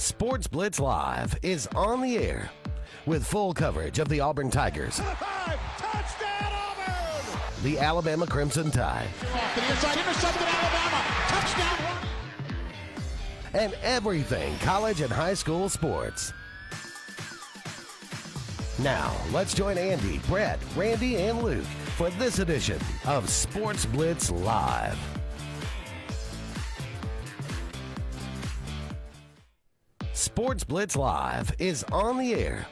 Sports Blitz Live is on the air with full coverage of the Auburn Tigers, Touchdown, Auburn! the Alabama Crimson Tide, Off to the inside, intercepted Alabama. Touchdown! and everything college and high school sports. Now, let's join Andy, Brett, Randy, and Luke for this edition of Sports Blitz Live. Sports Blitz Live is on the air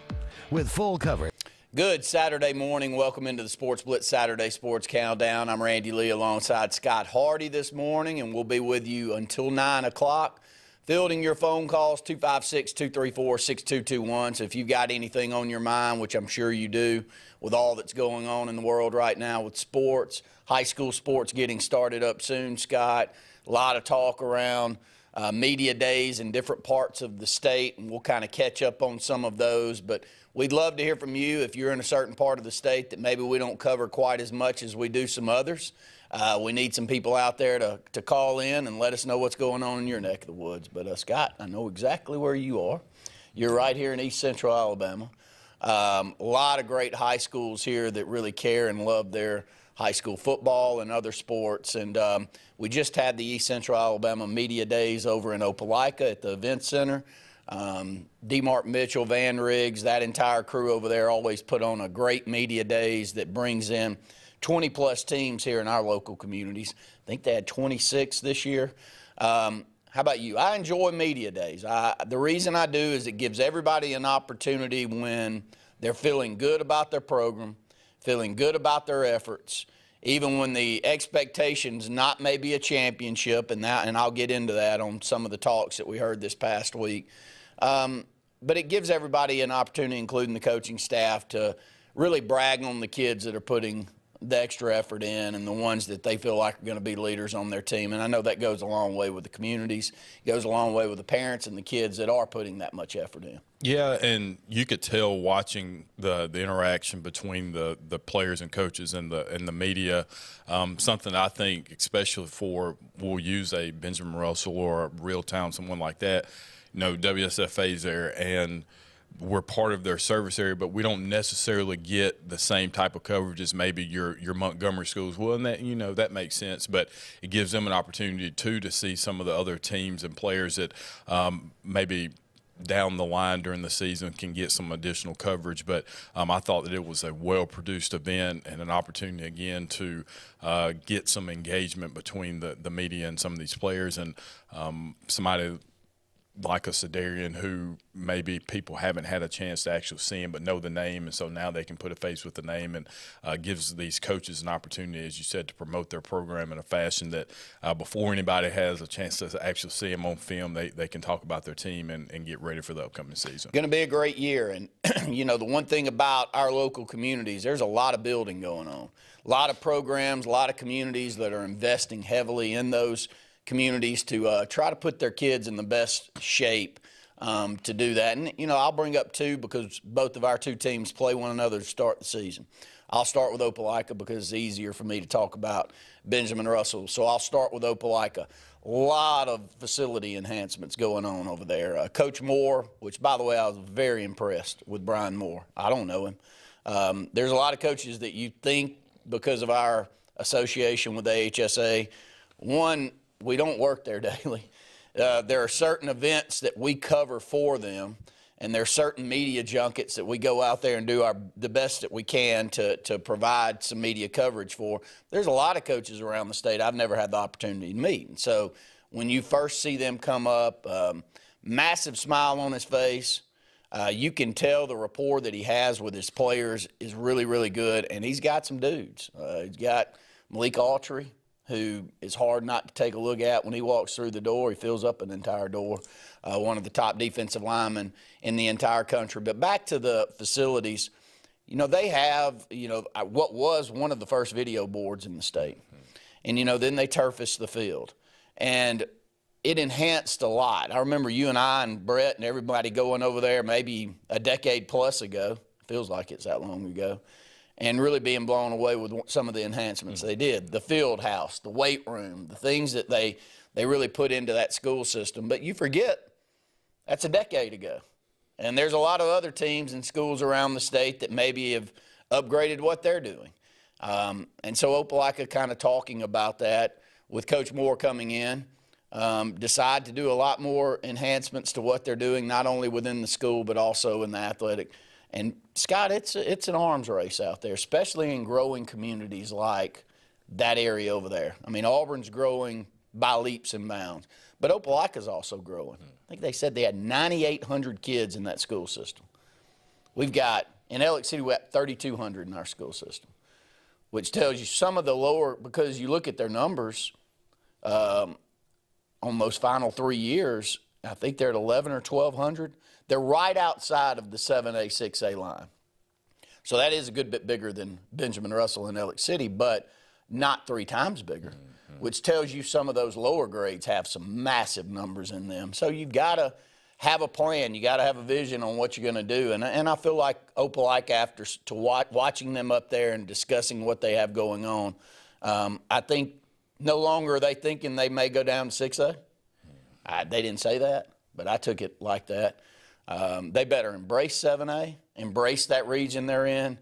with full coverage. Good Saturday morning. Welcome into the Sports Blitz Saturday Sports Countdown. I'm Randy Lee alongside Scott Hardy this morning, and we'll be with you until 9 o'clock. Fielding your phone calls, 256-234-6221. So if you've got anything on your mind, which I'm sure you do, with all that's going on in the world right now with sports, high school sports getting started up soon, Scott, a lot of talk around media days in different parts of the state, and we'll kind of catch up on some of those. But we'd love to hear from you if you're in a certain part of the state that maybe we don't cover quite as much as we do some others. We need some people out there to call in and let us know what's going on in your neck of the woods. But, Scott, I know exactly where you are. You're right here in East Central Alabama. A lot of great high schools here that really care and love their high school football and other sports. And we just had the East Central Alabama Media Days over in Opelika at the Event Center. D-Mark Mitchell, Van Riggs, that entire crew over there always put on a great media days that brings in 20-plus teams here in our local communities. I think they had 26 this year. How about you? I enjoy media days. The reason I do is it gives everybody an opportunity when they're feeling good about their program, feeling good about their efforts, even when the expectation's not maybe a championship, and I'll get into that on some of the talks that we heard this past week. But it gives everybody an opportunity, including the coaching staff, to really brag on the kids that are putting the extra effort in and the ones that they feel like are going to be leaders on their team. And I know that goes a long way with the communities. It goes a long way with the parents and the kids that are putting that much effort in. Yeah, and you could tell watching the interaction between the players and coaches and the media, something I think especially we'll use a Benjamin Russell or a Real Town, someone like that. WSFA's there, and we're part of their service area, but we don't necessarily get the same type of coverage as maybe your Montgomery schools will, and that that makes sense. But it gives them an opportunity to see some of the other teams and players that maybe down the line during the season can get some additional coverage. But I thought that it was a well-produced event and an opportunity again to get some engagement between the media and some of these players, and somebody like a Sedarian who maybe people haven't had a chance to actually see him but know the name, and so now they can put a face with the name, and gives these coaches an opportunity, as you said, to promote their program in a fashion that before anybody has a chance to actually see them on film, they can talk about their team and get ready for the upcoming season. Going to be a great year. And, the one thing about our local communities, there's a lot of building going on, a lot of programs, a lot of communities that are investing heavily in those communities to try to put their kids in the best shape to do that. And, I'll bring up two because both of our two teams play one another to start the season. I'll start with Opelika because it's easier for me to talk about Benjamin Russell. So I'll start with Opelika. A lot of facility enhancements going on over there. Coach Moore, which, by the way, I was very impressed with Brian Moore. I don't know him. There's a lot of coaches that you think, because of our association with the AHSAA, one, we don't work there daily. There are certain events that we cover for them, and there are certain media junkets that we go out there and do the best that we can to provide some media coverage for. There's a lot of coaches around the state I've never had the opportunity to meet. And so when you first see them come up, massive smile on his face. You can tell the rapport that he has with his players is really, really good, and he's got some dudes. He's got Malik Autry, who is hard not to take a look at when he walks through the door. He fills up an entire door, one of the top defensive linemen in the entire country. But back to the facilities, they have, what was one of the first video boards in the state. And, then they turfaced the field. And it enhanced a lot. I remember you and I and Brett and everybody going over there maybe a decade plus ago. Feels like it's that long ago. And really being blown away with some of the enhancements they did. The field house, the weight room, the things that they really put into that school system. But you forget That's a decade ago. And there's a lot of other teams and schools around the state that maybe have upgraded what they're doing. And so Opelika kind of talking about that with Coach Moore coming in, decide to do a lot more enhancements to what they're doing, not only within the school but also in the athletic. And, Scott, it's an arms race out there, especially in growing communities like that area over there. I mean, Auburn's growing by leaps and bounds, but Opelika's also growing. I think they said they had 9,800 kids in that school system. We've got, in Elliott City, we have 3,200 in our school system, which tells you some of the lower, because you look at their numbers on those final 3 years, I think they're at 11 or 1,200. They're right outside of the 7A, 6A line. So that is a good bit bigger than Benjamin Russell and Elliott City, but not 3 times bigger, which tells you some of those lower grades have some massive numbers in them. So you've got to have a plan. You got to have a vision on what you're going to do. And I feel like Opelika, after watching them up there and discussing what they have going on, I think no longer are they thinking they may go down to 6A. They didn't say that, but I took it like that. They better embrace 7A, embrace that region they're in,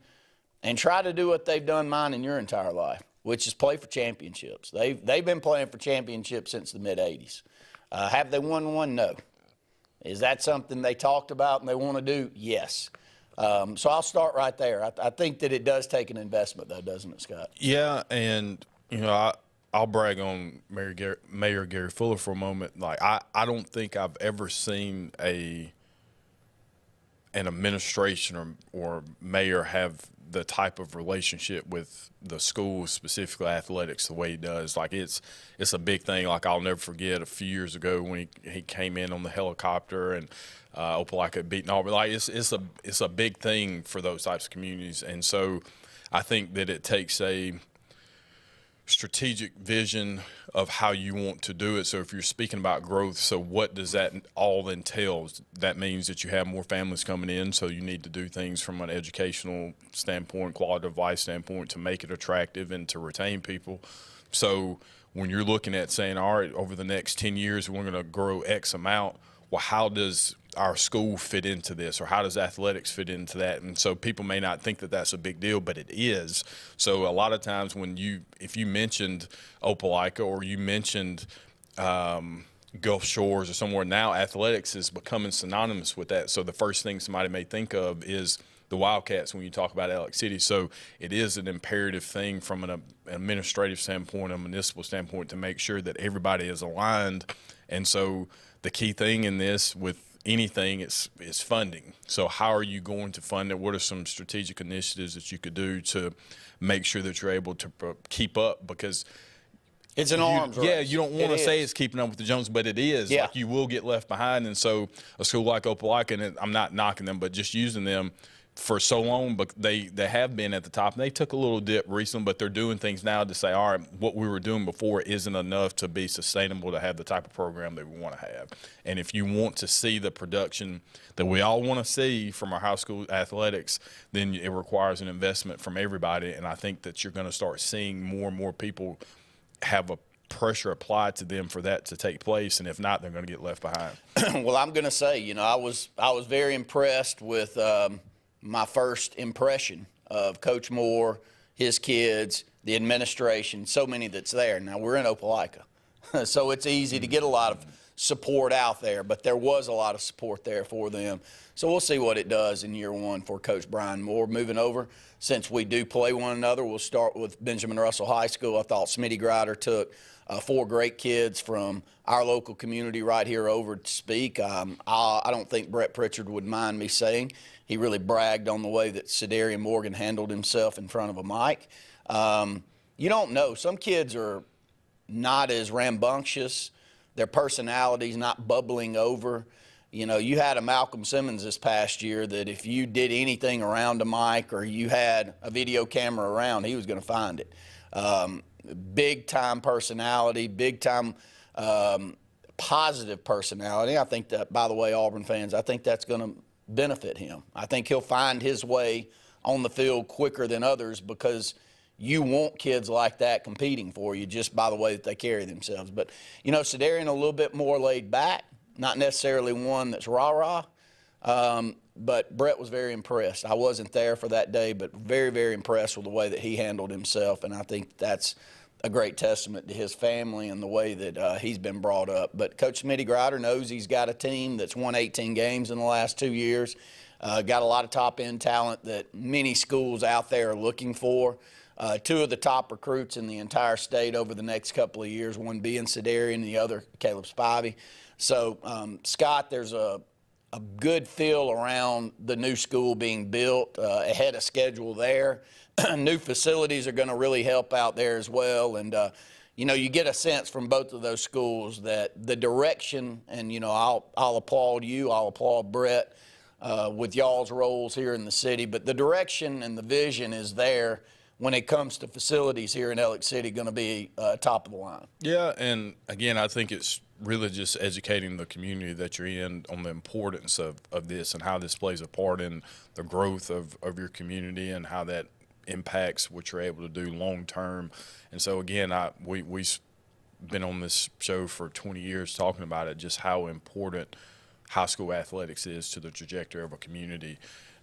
and try to do what they've done mine in your entire life, which is play for championships. They've been playing for championships since the mid-'80s. Have they won one? No. Is that something they talked about and they want to do? Yes. So I'll start right there. I think that it does take an investment, though, doesn't it, Scott? Yeah, and, I'll brag on Mayor Gary Fuller for a moment. Like, I don't think I've ever seen an administration or mayor have the type of relationship with the school, specifically athletics, the way he does. Like, it's a big thing. Like, I'll never forget a few years ago when he came in on the helicopter and Opelika had beaten Auburn. Like, it's a big thing for those types of communities. And so I think that it takes a strategic vision of how you want to do it. So if you're speaking about growth, so what does that all entail? That means that you have more families coming in, so you need to do things from an educational standpoint, quality of life standpoint, to make it attractive and to retain people. So when you're looking at saying, all right, over the next 10 years we're going to grow X amount, well, how does our school fit into this, or how does athletics fit into that? And so people may not think that that's a big deal, but it is. So a lot of times if you mentioned Opelika or you mentioned Gulf Shores or somewhere, now athletics is becoming synonymous with that. So the first thing somebody may think of is the Wildcats when you talk about Elliott City. So it is an imperative thing from an administrative standpoint, a municipal standpoint, to make sure that everybody is aligned. And so the key thing in this with anything is funding. So how are you going to fund it? What are some strategic initiatives that you could do to make sure that you're able to keep up? Because it's an arms race. Yeah, you don't want to say it's keeping up with the Joneses, but it is. Yeah. Like, you will get left behind. And so a school like Opelika, and I'm not knocking them, but just using them for so long, but they have been at the top. And they took a little dip recently, but they're doing things now to say, all right, what we were doing before isn't enough to be sustainable to have the type of program that we want to have. And if you want to see the production that we all want to see from our high school athletics, then it requires an investment from everybody. And I think that you're going to start seeing more and more people have a pressure applied to them for that to take place, and if not, they're going to get left behind. Well, I'm going to say, I was very impressed with my first impression of Coach Moore, his kids, the administration, so many that's there. Now, we're in Opelika, so it's easy to get a lot of support out there, but there was a lot of support there for them. So we'll see what it does in year one for Coach Brian Moore. Moving over, since we do play one another, we'll start with Benjamin Russell High School. I thought Smitty Grider took 4 great kids from our local community right here over to speak. I don't think Brett Pritchard would mind me saying he really bragged on the way that Cedarian Morgan handled himself in front of a mic. You don't know. Some kids are not as rambunctious. Their personality's not bubbling over. You had a Malcolm Simmons this past year that if you did anything around a mic or you had a video camera around, he was going to find it. Big-time personality, big-time positive personality. I think that, by the way, Auburn fans, I think that's going to benefit him. I think he'll find his way on the field quicker than others because you want kids like that competing for you just by the way that they carry themselves. But, Cedarian a little bit more laid back, not necessarily one that's rah-rah. But Brett was very impressed. I wasn't there for that day, but very, very impressed with the way that he handled himself, and I think that's a great testament to his family and the way that he's been brought up. But Coach Smitty Grider knows he's got a team that's won 18 games in the last 2 years, got a lot of top-end talent that many schools out there are looking for. 2 of the top recruits in the entire state over the next couple of years, one being Sedarian and the other Caleb Spivey. So, Scott, there's a good feel around the new school being built, ahead of schedule there. New facilities are going to really help out there as well. And, you know, you get a sense from both of those schools that the direction, and, you know, I'll applaud you, I'll applaud Brett with y'all's roles here in the city, but the direction and the vision is there when it comes to facilities here in Elliott City, going to be top of the line. Yeah, and again, I think it's really just educating the community that you're in on the importance of this and how this plays a part in the growth of your community and how that impacts what you're able to do long term. And so again, we've been on this show for 20 years talking about it, just how important high school athletics is to the trajectory of a community.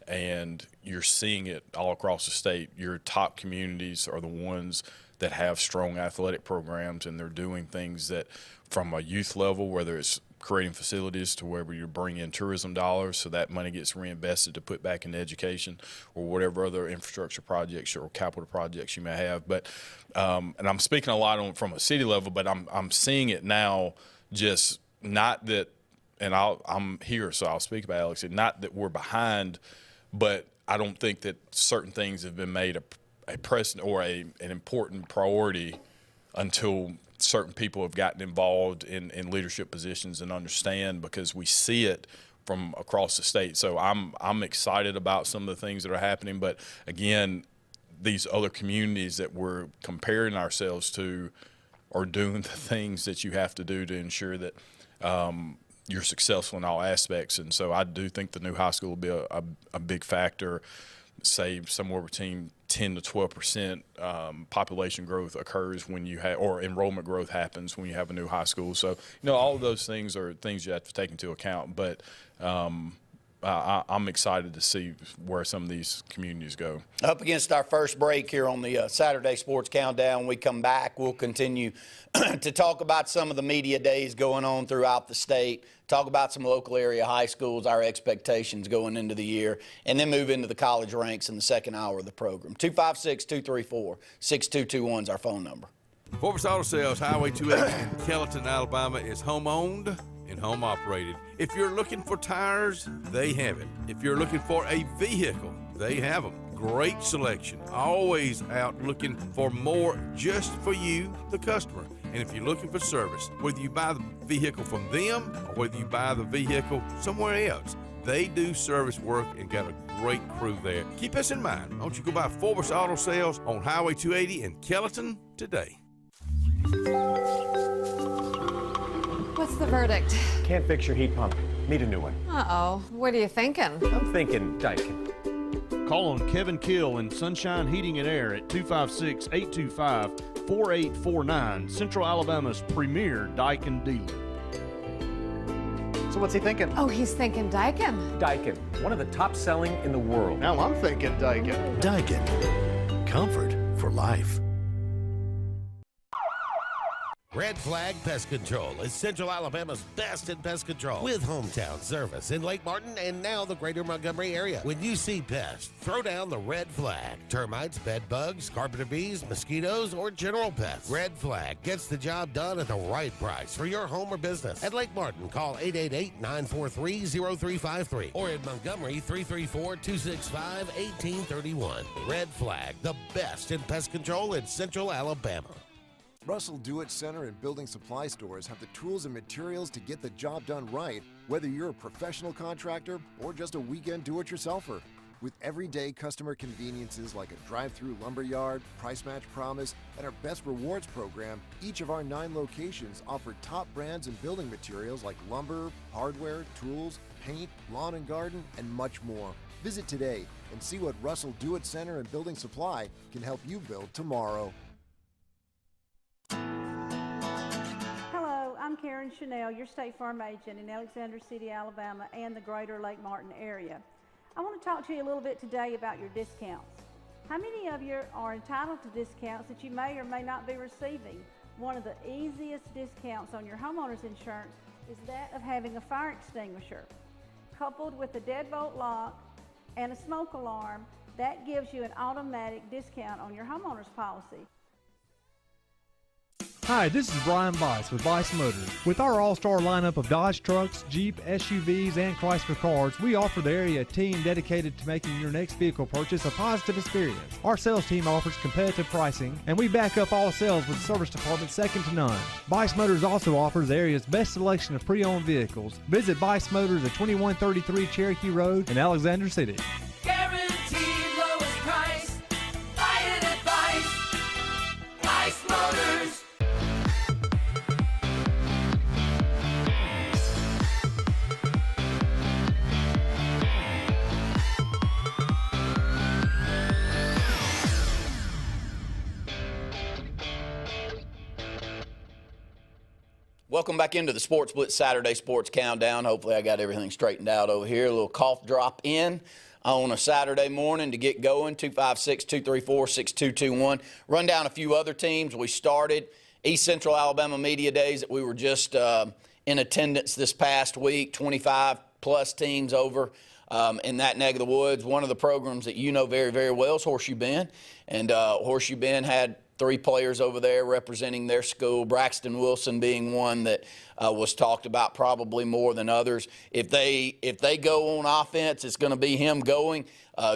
And you're seeing it all across the state. Your top communities are the ones that have strong athletic programs, and they're doing things that from a youth level, whether it's creating facilities to wherever you bring in tourism dollars so that money gets reinvested to put back into education or whatever other infrastructure projects or capital projects you may have. But and I'm speaking a lot from a city level, but I'm seeing it now, just not that, and I'm here, so I'll speak about Alex, not that we're behind, but I don't think that certain things have been made a precedent or an important priority until certain people have gotten involved in leadership positions and understand, because we see it from across the state. So I'm excited about some of the things that are happening, but again, these other communities that we're comparing ourselves to are doing the things that you have to do to ensure that you're successful in all aspects. And so I do think the new high school will be a big factor. Say somewhere between 10 to 12% population growth occurs when you have, or enrollment growth happens when you have a new high school. So, you know, all of those things are things you have to take into account. But I'm excited to see where some of these communities go. Up against our first break here on the Saturday Sports Countdown. When we come back, we'll continue to talk about some of the media days going on throughout the state, talk about some local area high schools, our expectations going into the year, and then move into the college ranks in the second hour of the program. 256-234-6221 is our phone number. Sportz Auto Sales, Highway 280 in Kellyton, Alabama, is home-owned and home-operated. If you're looking for tires, they have it. If you're looking for a vehicle, they have them. Great selection. Always out looking for more just for you, the customer. And if you're looking for service, whether you buy the vehicle from them or whether you buy the vehicle somewhere else, they do service work and got a great crew there. Keep us in mind. Why don't you go by Sportz Auto Sales on Highway 280 in Kellyton today. What's the verdict? Can't fix your heat pump. Need a new one. Uh-oh. What are you thinking? I'm thinking Daikin. Call on Kevin Kill in Sunshine Heating and Air at 256-825-4849, Central Alabama's premier Daikin dealer. So what's he thinking? Oh, he's thinking Daikin. Daikin, one of the top selling in the world. Now I'm thinking Daikin. Daikin, comfort for life. Red Flag Pest Control is Central Alabama's best in pest control, with hometown service in Lake Martin and now the greater Montgomery area. When you see pests, throw down the red flag. Termites, bed bugs, carpenter bees, mosquitoes, or general pests. Red Flag gets the job done at the right price for your home or business. At Lake Martin, call 888-943-0353 or at Montgomery 334-265-1831. Red Flag, the best in pest control in Central Alabama. Russell Do-It Center and building supply stores have the tools and materials to get the job done right, whether you're a professional contractor or just a weekend do-it-yourselfer. With everyday customer conveniences like a drive-through lumber yard, price match promise, and our Best Rewards program, each of our 9 locations offer top brands and building materials like lumber, hardware, tools, paint, lawn and garden, and much more. Visit today and see what Russell Do-It Center and Building Supply can help you build tomorrow. Hello, I'm Karen Karen Chanel, your State Farm agent in Alexander City, Alabama, and the greater Lake Martin area. I want to talk to you a little bit today about your discounts. How many of you are entitled to discounts that you may or may not be receiving? One of the easiest discounts on your homeowner's insurance is that of having a fire extinguisher. Coupled with a deadbolt lock and a smoke alarm, that gives you an automatic discount on your homeowner's policy. Hi, this is Brian Bice with Bice Motors. With our all-star lineup of Dodge trucks, Jeep, SUVs, and Chrysler cars, we offer the area a team dedicated to making your next vehicle purchase a positive experience. Our sales team offers competitive pricing, and we back up all sales with a service department second to none. Bice Motors also offers the area's best selection of pre-owned vehicles. Visit Bice Motors at 2133 Cherokee Road in Alexander City. Guaranteed lowest price. Buy it at Bice Motors. Welcome back into the Sports Blitz Saturday Sports Countdown. Hopefully I got everything straightened out over here. A little cough drop in on a Saturday morning to get going. 256-234-6221. Run down a few other teams. We started East Central Alabama Media Days that we were just in attendance this past week. 25-plus teams over in that neck of the woods. One of the programs that you know very, very well is Horseshoe Bend. And Horseshoe Bend had 3 players over there representing their school, Braxton Wilson being one that was talked about probably more than others. If they go on offense, it's going to be him going.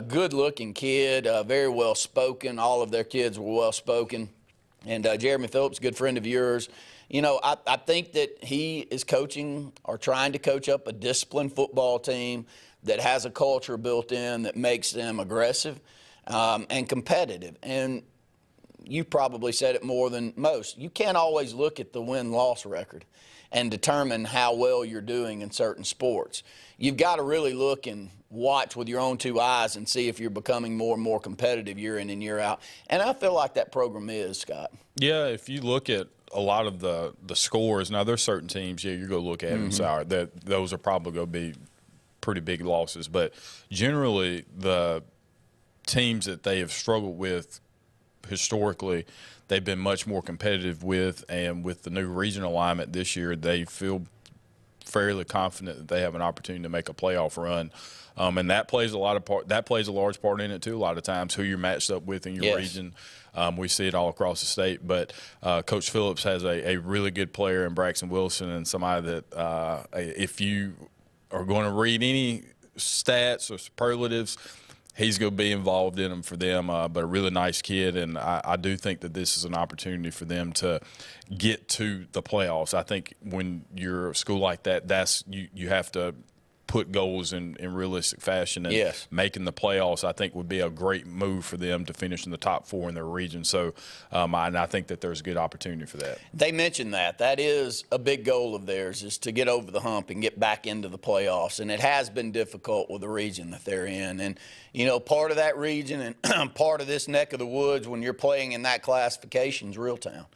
Good-looking kid, very well-spoken. All of their kids were well-spoken. And Jeremy Phillips, a good friend of yours. You know, I think that he is coaching or trying to coach up a disciplined football team that has a culture built in that makes them aggressive and competitive. And you probably said it more than most. You can't always look at the win-loss record and determine how well you're doing in certain sports. You've got to really look and watch with your own 2 eyes and see if you're becoming more and more competitive year in and year out. And I feel like that program is, Scott. Yeah, if you look at a lot of the scores, now there's certain teams, you're going to look at and say, all right, those are probably going to be pretty big losses. But generally, the teams that they have struggled with historically, they've been much more competitive with, and with the new regional alignment this year, they feel fairly confident that they have an opportunity to make a playoff run, and that plays a large part in it too. A lot of times, who you're matched up with in your region, we see it all across the state. But Coach Phillips has a really good player in Braxton Wilson, and somebody that if you are going to read any stats or superlatives, he's going to be involved in them for them, but a really nice kid, and I do think that this is an opportunity for them to get to the playoffs. I think when you're a school like that, you have to put goals in realistic fashion, and making the playoffs, I think, would be a great move for them to finish in the top 4 in their region. So and I think that there's a good opportunity for that. They mentioned that. That is a big goal of theirs, is to get over the hump and get back into the playoffs. And it has been difficult with the region that they're in. And, you know, part of that region and part of this neck of the woods when you're playing in that classification is Reeltown.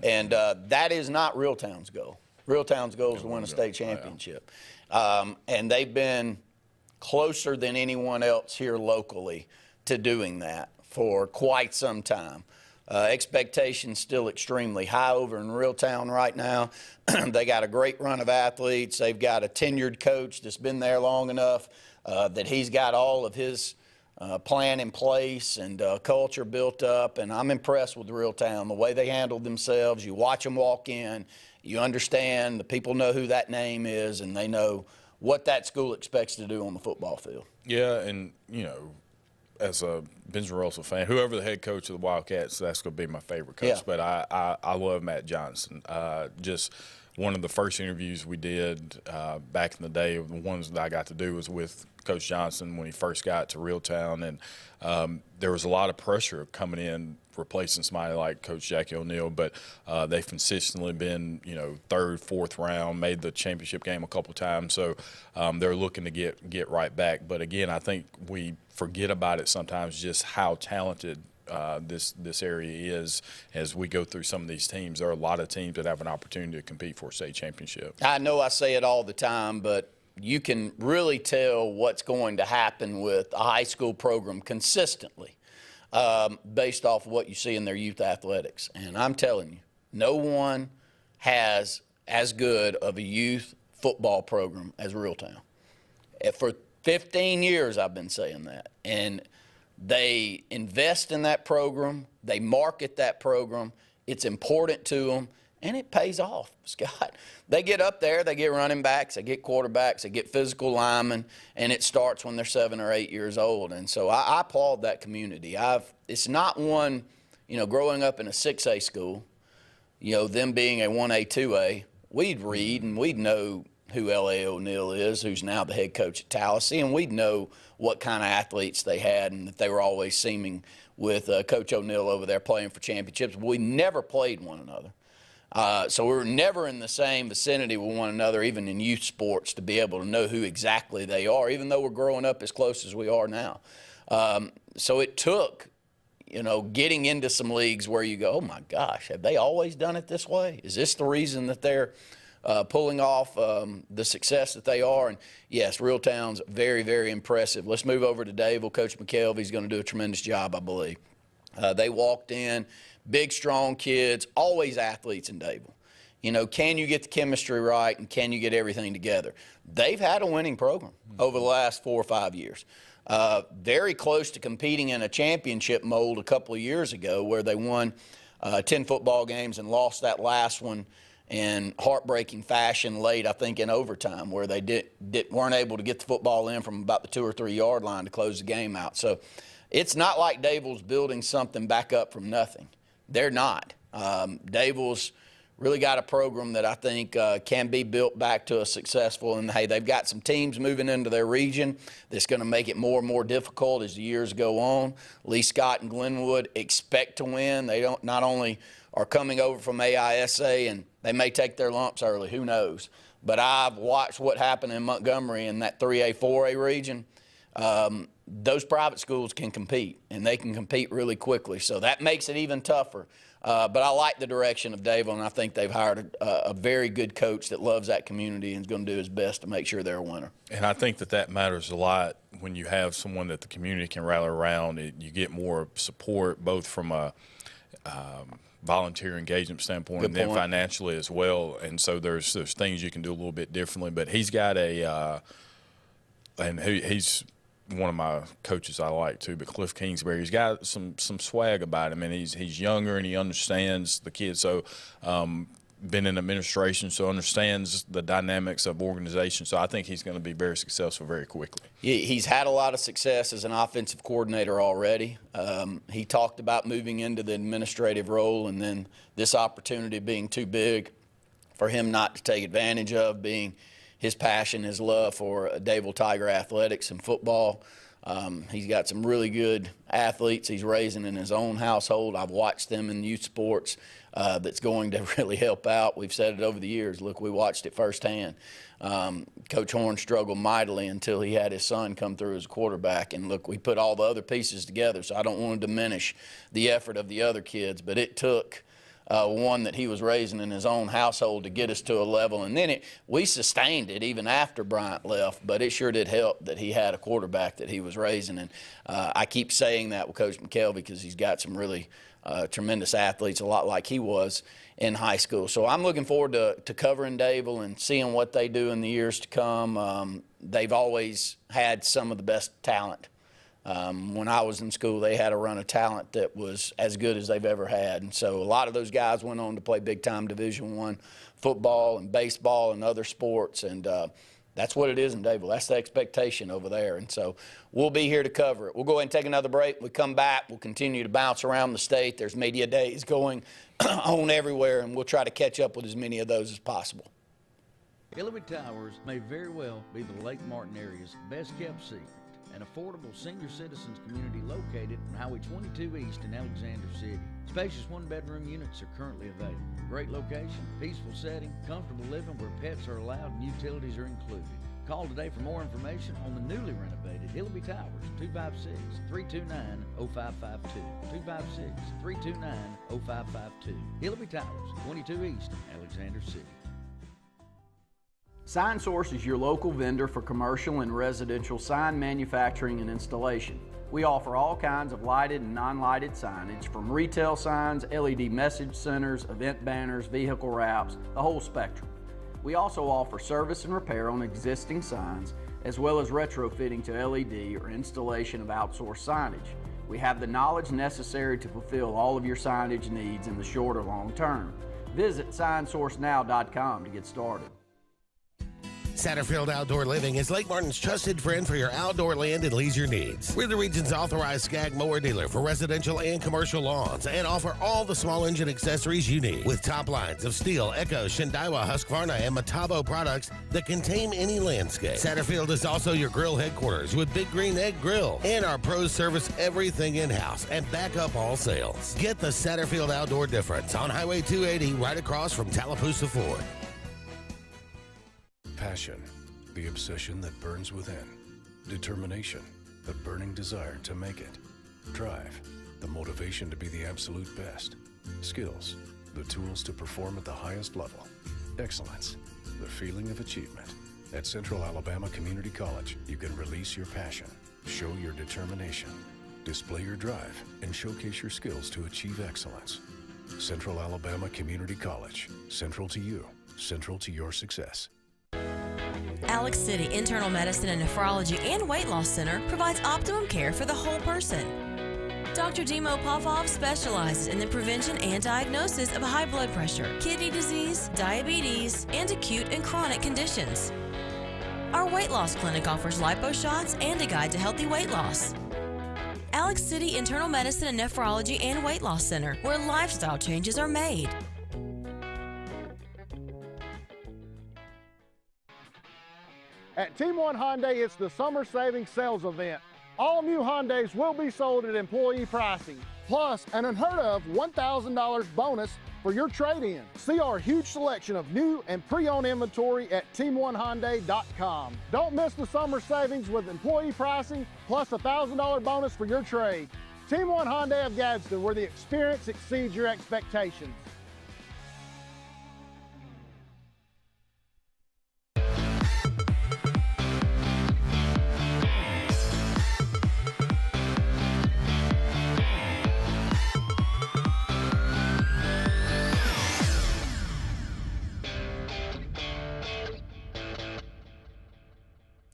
And that is not Reeltown's goal. Reeltown's goal is to win a state championship. And they've been closer than anyone else here locally to doing that for quite some time. Expectations still extremely high over in Reeltown right now. They got a great run of athletes. They've got a tenured coach that's been there long enough that he's got all of his plan in place and culture built up. And I'm impressed with Reeltown, the way they handled themselves. You watch them walk in. You understand the people know who that name is, and they know what that school expects to do on the football field. Yeah, and, you know, as a Benjamin Russell fan, whoever the head coach of the Wildcats, that's going to be my favorite coach. Yeah. But I love Matt Johnson. Just one of the first interviews we did back in the day, the ones that I got to do was with Coach Johnson when he first got to Reeltown. And there was a lot of pressure coming in, replacing somebody like Coach Jackie O'Neal, but they've consistently been, you know, 3rd, 4th round, made the championship game a couple times. So they're looking to get right back. But again, I think we forget about it sometimes, just how talented this area is as we go through some of these teams. There are a lot of teams that have an opportunity to compete for a state championship. I know I say it all the time, but you can really tell what's going to happen with a high school program consistently based off of what you see in their youth athletics. And I'm telling you, no one has as good of a youth football program as Reeltown. For 15 years I've been saying that. And they invest in that program. They market that program. It's important to them, and it pays off, Scott. They get up there, they get running backs, they get quarterbacks, they get physical linemen, and it starts when they're 7 or 8 years old. And so I applaud that community. It's not one, growing up in a 6A school, them being a 1A, 2A, we'd read and we'd know who L.A. O'Neal is, who's now the head coach at Tallahassee, and we'd know what kind of athletes they had and that they were always seeming with Coach O'Neal over there playing for championships. We never played one another. So we were never in the same vicinity with one another, even in youth sports, to be able to know who exactly they are, even though we're growing up as close as we are now. So it took, getting into some leagues where you go, oh, my gosh, have they always done it this way? Is this the reason that they're pulling off the success that they are? And yes, Reeltown's very, very impressive. Let's move over to Davil. Coach McKelvey's going to do a tremendous job, I believe. They walked in, big, strong kids, always athletes in Davil. Can you get the chemistry right and can you get everything together? They've had a winning program over the last 4 or 5 years. Very close to competing in a championship mold a couple of years ago where they won 10 football games and lost that last one in heartbreaking fashion late, I think, in overtime, where they weren't able to get the football in from about the 2 or 3 yard line to close the game out. So it's not like Davil's building something back up from nothing. They're not. Davil's really got a program that I think can be built back to a successful, and hey, they've got some teams moving into their region that's going to make it more and more difficult as the years go on. Lee Scott and Glenwood expect to win. They not only are coming over from AHSAA, and they may take their lumps early, who knows. But I've watched what happened in Montgomery in that 3A, 4A region. Those private schools can compete, and they can compete really quickly. So that makes it even tougher. But I like the direction of Davil, and I think they've hired a very good coach that loves that community and is going to do his best to make sure they're a winner. And I think that matters a lot when you have someone that the community can rally around. You get more support, both from a volunteer engagement standpoint and then financially as well. And so there's things you can do a little bit differently. But he's got he's one of my coaches I like too, but Cliff Kingsbury, he's got some swag about him, and he's younger and he understands the kids. So been in administration, so understands the dynamics of organization. So I think he's going to be very successful very quickly. He's had a lot of success as an offensive coordinator already. He talked about moving into the administrative role, and then this opportunity being too big for him not to take advantage of, being his passion, his love for Davil Tiger athletics and football. He's got some really good athletes he's raising in his own household. I've watched them in youth sports. That's going to really help out. We've said it over the years. Look, we watched it firsthand. Coach Horn struggled mightily until he had his son come through as a quarterback. And look, we put all the other pieces together, so I don't want to diminish the effort of the other kids, but it took one that he was raising in his own household to get us to a level. And then we sustained it even after Bryant left, but it sure did help that he had a quarterback that he was raising. And I keep saying that with Coach McKelvey because he's got some really tremendous athletes, a lot like he was in high school. So I'm looking forward to covering Davil and seeing what they do in the years to come. They've always had some of the best talent. When I was in school, they had a run of talent that was as good as they've ever had. And so a lot of those guys went on to play big-time Division I football and baseball and other sports. And that's what it is in Davil. That's the expectation over there. And so we'll be here to cover it. We'll go ahead and take another break. When we come back, we'll continue to bounce around the state. There's media days going on everywhere, and we'll try to catch up with as many of those as possible. Illinois Towers may very well be the Lake Martin area's best-kept secret. An affordable senior citizens community located on Highway 22 East in Alexander City. Spacious one-bedroom units are currently available. Great location, peaceful setting, comfortable living where pets are allowed and utilities are included. Call today for more information on the newly renovated Hillary Towers, 256-329-0552. 256-329-0552. Hillary Towers, 22 East, Alexander City. Sign Source is your local vendor for commercial and residential sign manufacturing and installation. We offer all kinds of lighted and non-lighted signage, from retail signs, LED message centers, event banners, vehicle wraps, the whole spectrum. We also offer service and repair on existing signs, as well as retrofitting to LED or installation of outsourced signage. We have the knowledge necessary to fulfill all of your signage needs in the short or long term. Visit signsourcenow.com to get started. Satterfield Outdoor Living is Lake Martin's trusted friend for your outdoor land and leisure needs. We're the region's authorized Skag mower dealer for residential and commercial lawns and offer all the small engine accessories you need. With top lines of Steel, Echo, Shindaiwa, Husqvarna, and Metabo products that can tame any landscape. Satterfield is also your grill headquarters with Big Green Egg Grill. And our pros service everything in-house and back up all sales. Get the Satterfield Outdoor difference on Highway 280 right across from Tallapoosa Ford. Passion, the obsession that burns within. Determination, the burning desire to make it. Drive, the motivation to be the absolute best. Skills, the tools to perform at the highest level. Excellence, the feeling of achievement. At Central Alabama Community College, you can release your passion, show your determination, display your drive, and showcase your skills to achieve excellence. Central Alabama Community College, central to you, central to your success. Alex City Internal Medicine and Nephrology and Weight Loss Center provides optimum care for the whole person. Dr. Dimo Popov specializes in the prevention and diagnosis of high blood pressure, kidney disease, diabetes, and acute and chronic conditions. Our weight loss clinic offers lipo shots and a guide to healthy weight loss. Alex City Internal Medicine and Nephrology and Weight Loss Center, where lifestyle changes are made. At Team One Hyundai, it's the Summer Savings Sales Event. All new Hyundais will be sold at employee pricing, plus an unheard of $1,000 bonus for your trade-in. See our huge selection of new and pre-owned inventory at team1hyundai.com. Don't miss the summer savings with employee pricing plus a $1,000 bonus for your trade. Team One Hyundai of Gadsden, where the experience exceeds your expectations.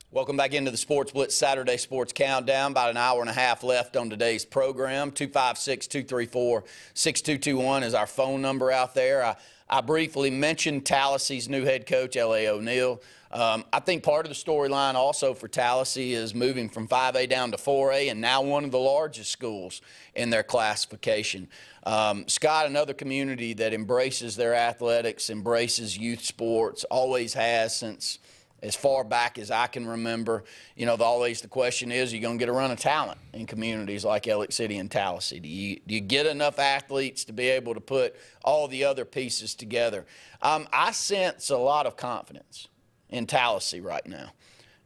Welcome back into the Sports Blitz Saturday Sports Countdown. About an hour and a half left on today's program. 256-234-6221 is our phone number out there. I briefly mentioned Tallahassee new head coach, L.A. O'Neal. I think part of the storyline also for Tallahassee is moving from 5A down to 4A, and now one of the largest schools in their classification. Scott, another community that embraces their athletics, embraces youth sports, always has since as far back as I can remember. You know, always the question is, are you going to get a run of talent in communities like Elliott City and Tallahassee? Do you get enough athletes to be able to put all the other pieces together? I sense a lot of confidence in Tallahassee right now.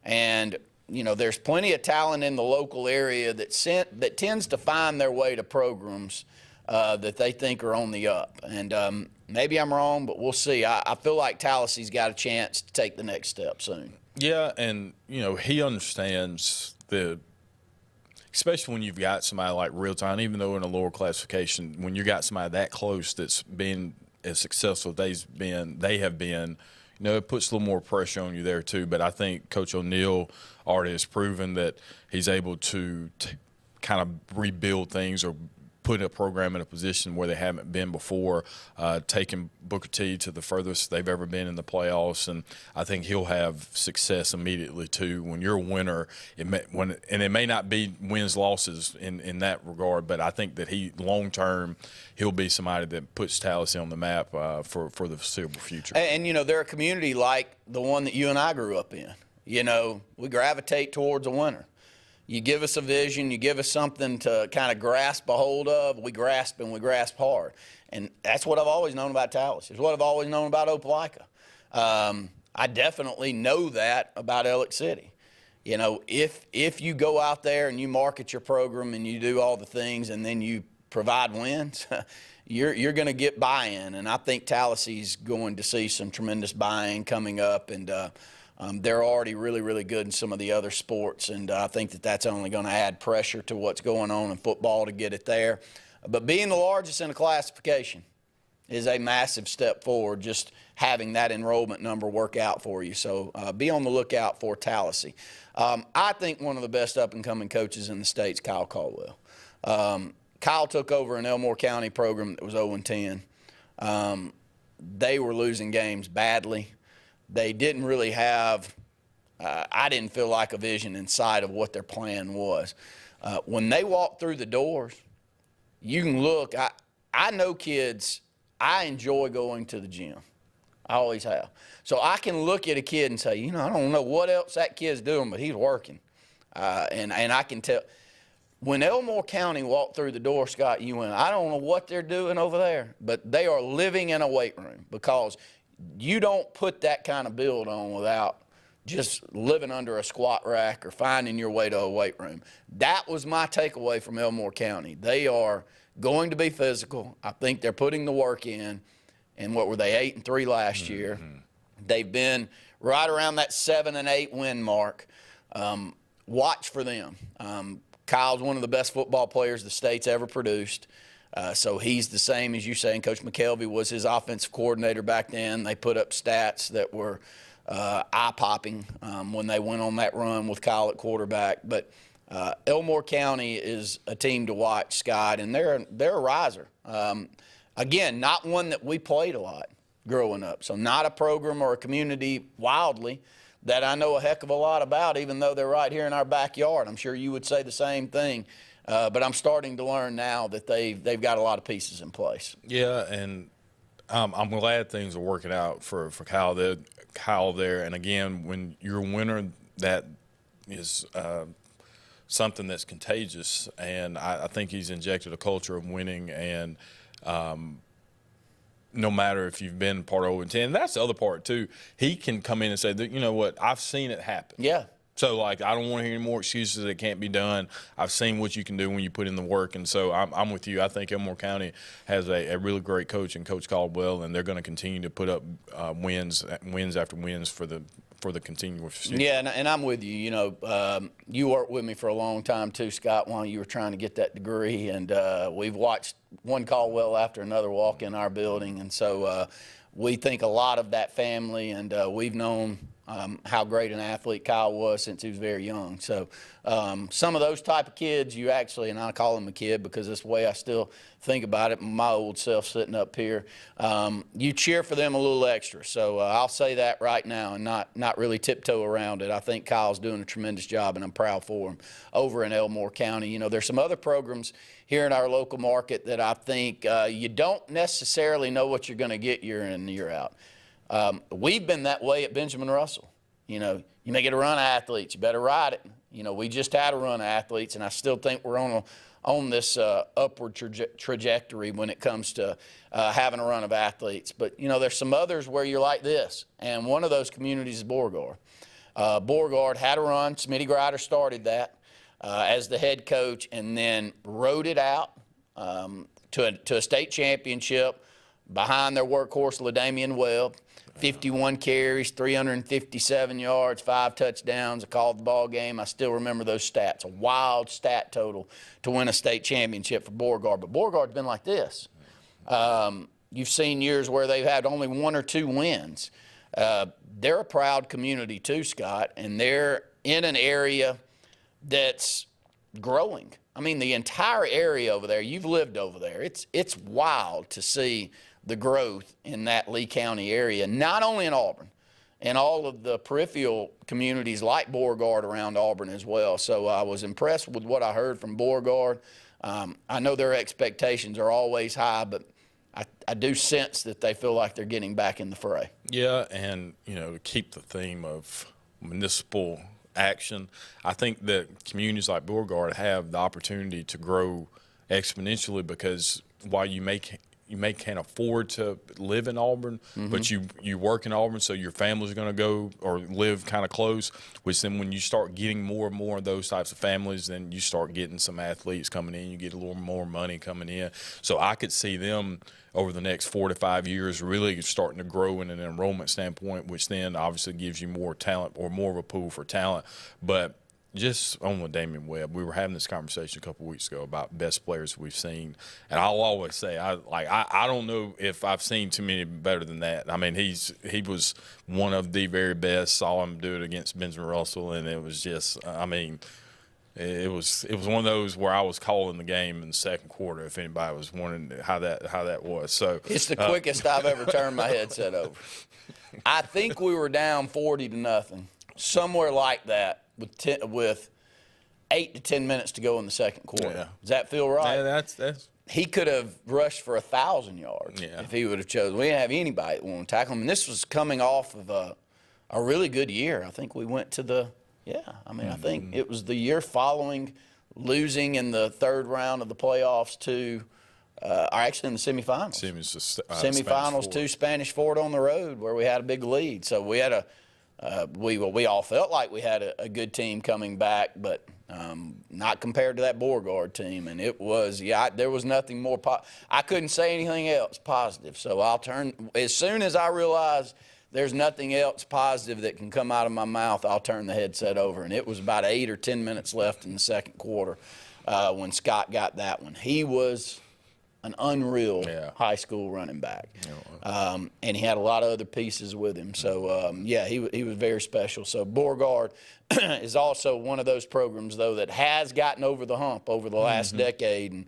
And, you know, there's plenty of talent in the local area that tends to find their way to programs that they think are on the up. And maybe I'm wrong, but we'll see. I feel like Tallahassee's got a chance to take the next step soon. Yeah, and, you know, he understands especially when you've got somebody like Real Time, even though in a lower classification, when you got somebody that close that's been as successful as they have been, you know, it puts a little more pressure on you there too. But I think Coach O'Neal already has proven that he's able to kind of rebuild things or put a program in a position where they haven't been before, taking Booker T to the furthest they've ever been in the playoffs, and I think he'll have success immediately too. When you're a winner, and it may not be wins losses in that regard, but I think that long term he'll be somebody that puts Tallahassee on the map for the foreseeable future. And you know, they're a community like the one that you and I grew up in. You know, we gravitate towards a winner. You give us a vision, you give us something to kind of grasp a hold of, we grasp, and we grasp hard. And that's what I've always known about Tallahassee. It's what I've always known about Opelika. I definitely know that about Elliott City. You know, if you go out there and you market your program and you do all the things and then you provide wins, you're going to get buy-in. And I think Talisie's going to see some tremendous buy-in coming up. And they're already really, really good in some of the other sports. And I think that that's only going to add pressure to what's going on in football to get it there. But being the largest in the classification is a massive step forward, just having that enrollment number work out for you. So be on the lookout for Talisie. I think one of the best up-and-coming coaches in the state's Kyle Caldwell. Kyle took over an Elmore County program that was 0-10. They were losing games badly. They didn't really have, I didn't feel like a vision in sight of what their plan was. When they walked through the doors, you can look, I know kids, I enjoy going to the gym. I always have. So I can look at a kid and say, you know, I don't know what else that kid's doing, but he's working. And I can tell. When Elmore County walked through the door, Scott, you went, I don't know what they're doing over there, but they are living in a weight room, because you don't put that kind of build on without just living under a squat rack or finding your way to a weight room. That was my takeaway from Elmore County. They are going to be physical. I think they're putting the work in. And what were they, 8-3 last year? They've been right around that 7-8 win mark. Watch for them. Kyle's one of the best football players the state's ever produced. So he's the same as you say. And Coach McKelvey was his offensive coordinator back then. They put up stats that were eye-popping when they went on that run with Kyle at quarterback. But Elmore County is a team to watch, Scott, and they're a riser. Again, not one that we played a lot growing up. So not a program or a community wildly that I know a heck of a lot about, even though they're right here in our backyard. I'm sure you would say the same thing. But I'm starting to learn now that they've got a lot of pieces in place. Yeah, and I'm glad things are working out for Kyle there. And, again, when you're a winner, that is something that's contagious. And I think he's injected a culture of winning, and no matter if you've been part of 0-10, that's the other part too. He can come in and say, you know what, I've seen it happen. Yeah. So, like, I don't want to hear any more excuses that it can't be done. I've seen what you can do when you put in the work. And so I'm with you. I think Elmore County has a really great coach in Coach Caldwell, and they're going to continue to put up wins after wins for the continuous. Yeah, and I'm with you. You know, you worked with me for a long time too, Scott, while you were trying to get that degree. And we've watched one Caldwell after another walk in our building. And so we think a lot of that family, and we've known how great an athlete Kyle was since he was very young. So some of those type of kids, you actually, and I call him a kid because that's the way I still think about it, my old self sitting up here, you cheer for them a little extra. So I'll say that right now and not really tiptoe around it. I think Kyle's doing a tremendous job, and I'm proud for him over in Elmore County. You know, there's some other programs here in our local market that I think you don't necessarily know what you're going to get year in and year out. We've been that way at Benjamin Russell. You know, you may get a run of athletes, you better ride it. You know, we just had a run of athletes, and I still think we're on this upward trajectory when it comes to having a run of athletes. But, you know, there's some others where you're like this, and one of those communities is Beauregard. Beauregard had a run. Smitty Grider started that as the head coach, and then rode it out to a state championship behind their workhorse, LaDamian Webb. 51 carries, 357 yards, 5 touchdowns. I called the ball game. I still remember those stats. A wild stat total to win a state championship for Beauregard. But Beauregard's been like this. You've seen years where they've had only 1 or 2 wins. They're a proud community too, Scott, and they're in an area that's growing. I mean, the entire area over there, you've lived over there. It's wild to see the growth in that Lee County area, not only in Auburn, and all of the peripheral communities like Beauregard around Auburn as well. So I was impressed with what I heard from Beauregard. I know their expectations are always high, but I do sense that they feel like they're getting back in the fray. Yeah, and, you know, to keep the theme of municipal action, I think that communities like Beauregard have the opportunity to grow exponentially, because while you can't afford to live in Auburn, but you work in Auburn, so your family's going to go or live kind of close, which then when you start getting more and more of those types of families, then you start getting some athletes coming in, you get a little more money coming in. So I could see them over the next 4 to 5 years really starting to grow in an enrollment standpoint, which then obviously gives you more talent or more of a pool for talent. But just on with Damian Webb, we were having this conversation a couple of weeks ago about best players we've seen, and I'll always say I don't know if I've seen too many better than that. I mean, he was one of the very best. Saw him do it against Benjamin Russell, and it was just it was one of those where I was calling the game in the second quarter if anybody was wondering how that was. So it's the quickest I've ever turned my headset over. I think we were down 40-0, somewhere like that, with 8 to 10 minutes to go in the second quarter. Yeah. Does that feel right? Yeah, that's. He could have rushed for 1,000 yards if he would have chosen. We didn't have anybody that wanted to tackle him, and this was coming off of a really good year. I think we went to the. I think it was the year following losing in the third round of the playoffs to, actually in the semifinals. Semifinals to Spanish Fort on the road where we had a big lead. So we had we all felt like we had a good team coming back, but not compared to that Beauregard team. And it was, there was nothing more. I couldn't say anything else positive. So I'll turn, as soon as I realize there's nothing else positive that can come out of my mouth, I'll turn the headset over. And it was about 8 or 10 minutes left in the second quarter when Scott got that one. He was an unreal high school running back. And he had a lot of other pieces with him. So, he was very special. So Beauregard is also one of those programs, though, that has gotten over the hump over the last decade and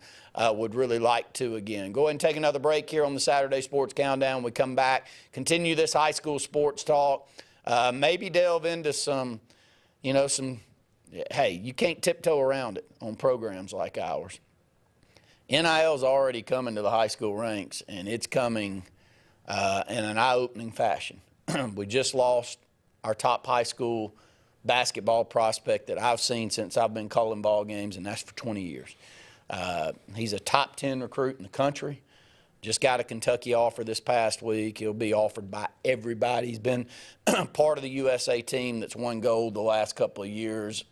would really like to again. Go ahead and take another break here on the Saturday Sports Countdown. We come back, continue this high school sports talk, maybe delve into some, hey, you can't tiptoe around it on programs like ours. NIL's already coming to the high school ranks, and it's coming in an eye-opening fashion. We just lost our top high school basketball prospect that I've seen since I've been calling ball games, and that's for 20 years. He's a top 10 recruit in the country. Just got a Kentucky offer this past week. He'll be offered by everybody. He's been part of the USA team that's won gold the last couple of years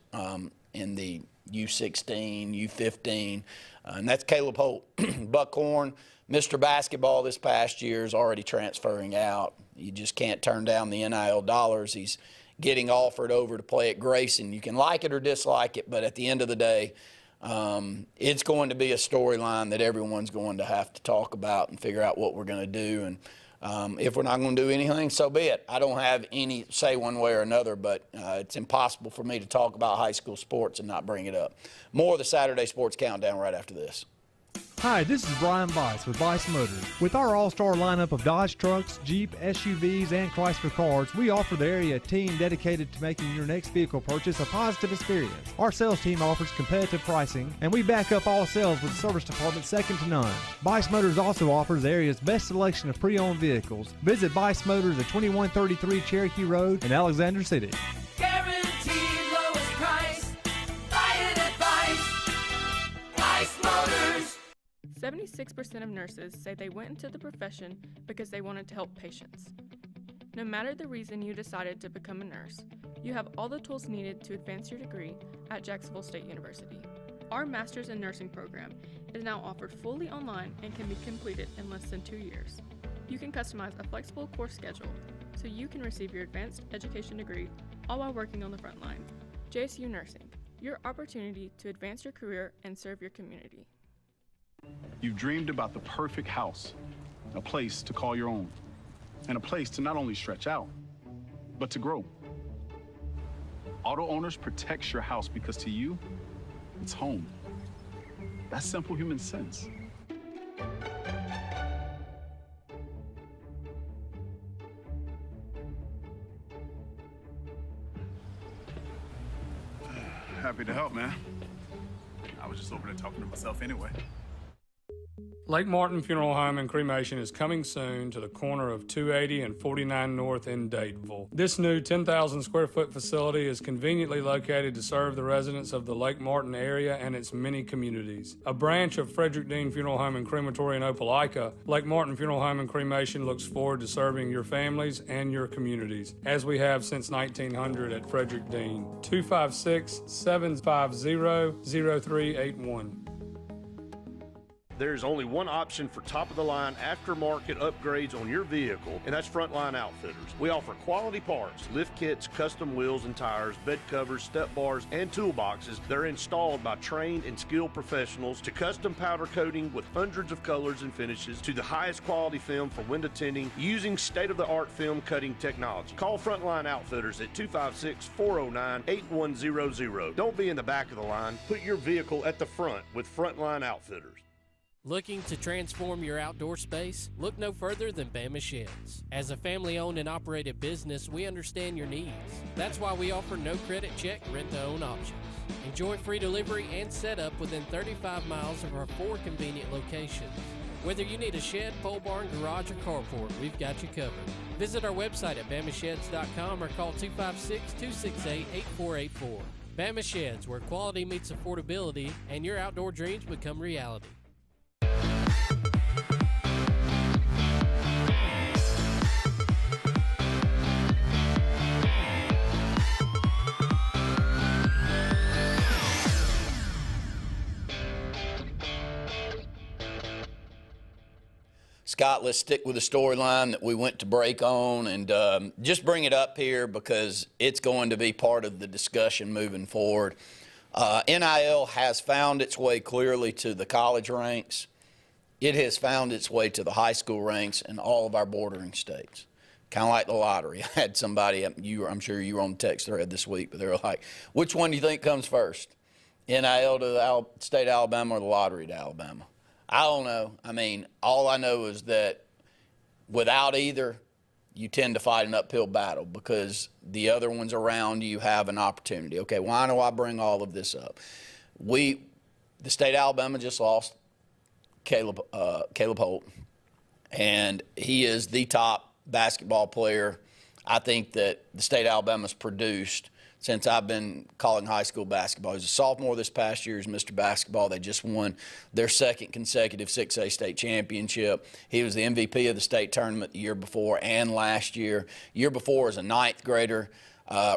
in the U16, U15, and that's Caleb Holt. Buckhorn, Mr. Basketball this past year, is already transferring out. You just can't turn down the NIL dollars. He's getting offered over to play at Grayson. You can like it or dislike it, but at the end of the day, it's going to be a storyline that everyone's going to have to talk about and figure out what we're going to do. And if we're not going to do anything, so be it. I don't have any say one way or another, but it's impossible for me to talk about high school sports and not bring it up. More of the Saturday Sports Countdown right after this. Hi, this is Brian Bice with Bice Motors. With our all-star lineup of Dodge trucks, Jeep, SUVs, and Chrysler cars, we offer the area team dedicated to making your next vehicle purchase a positive experience. Our sales team offers competitive pricing, and we back up all sales with a service department second to none. Bice Motors also offers the area's best selection of pre-owned vehicles. Visit Bice Motors at 2133 Cherokee Road in Alexander City. Guaranteed lowest price. Buy it at Bice Motors. 76% of nurses say they went into the profession because they wanted to help patients. No matter the reason you decided to become a nurse, you have all the tools needed to advance your degree at Jacksonville State University. Our Master's in Nursing program is now offered fully online and can be completed in less than 2 years. You can customize a flexible course schedule so you can receive your advanced education degree all while working on the front line. JSU Nursing, your opportunity to advance your career and serve your community. You've dreamed about the perfect house, a place to call your own, and a place to not only stretch out, but to grow. Auto Owners protects your house because to you, it's home. That's simple human sense. Happy to help, man. I was just over there talking to myself anyway. Lake Martin Funeral Home and Cremation is coming soon to the corner of 280 and 49 North in Dadeville. This new 10,000 square foot facility is conveniently located to serve the residents of the Lake Martin area and its many communities. A branch of Frederick Dean Funeral Home and Crematory in Opelika, Lake Martin Funeral Home and Cremation looks forward to serving your families and your communities, as we have since 1900 at Frederick Dean. 256-750-0381. There's only one option for top-of-the-line aftermarket upgrades on your vehicle, and that's Frontline Outfitters. We offer quality parts, lift kits, custom wheels and tires, bed covers, step bars, and toolboxes that are installed by trained and skilled professionals, to custom powder coating with hundreds of colors and finishes, to the highest quality film for window tinting using state-of-the-art film cutting technology. Call Frontline Outfitters at 256-409-8100. Don't be in the back of the line. Put your vehicle at the front with Frontline Outfitters. Looking to transform your outdoor space? Look no further than Bama Sheds. As a family-owned and operated business, we understand your needs. That's why we offer no credit check rent-to-own options. Enjoy free delivery and setup within 35 miles of our 4 convenient locations. Whether you need a shed, pole barn, garage, or carport, we've got you covered. Visit our website at bamasheds.com or call 256-268-8484. Bama Sheds, where quality meets affordability and your outdoor dreams become reality. Scott, let's stick with the storyline that we went to break on, and just bring it up here because it's going to be part of the discussion moving forward. NIL has found its way clearly to the college ranks. It has found its way to the high school ranks in all of our bordering states. Kind of like the lottery. I had somebody, I'm sure you were on the text thread this week, but they were like, which one do you think comes first? NIL to the state of Alabama or the lottery to Alabama? I don't know. I mean, all I know is that without either, you tend to fight an uphill battle because the other ones around you have an opportunity. Okay, why do I bring all of this up? The state of Alabama just lost Caleb Holt, and he is the top basketball player I think that the state of Alabama's produced since I've been calling high school basketball. He's a sophomore this past year as Mr. Basketball. They just won their second consecutive 6A state championship. He was the MVP of the state tournament the year before and last year. Year before as a ninth grader.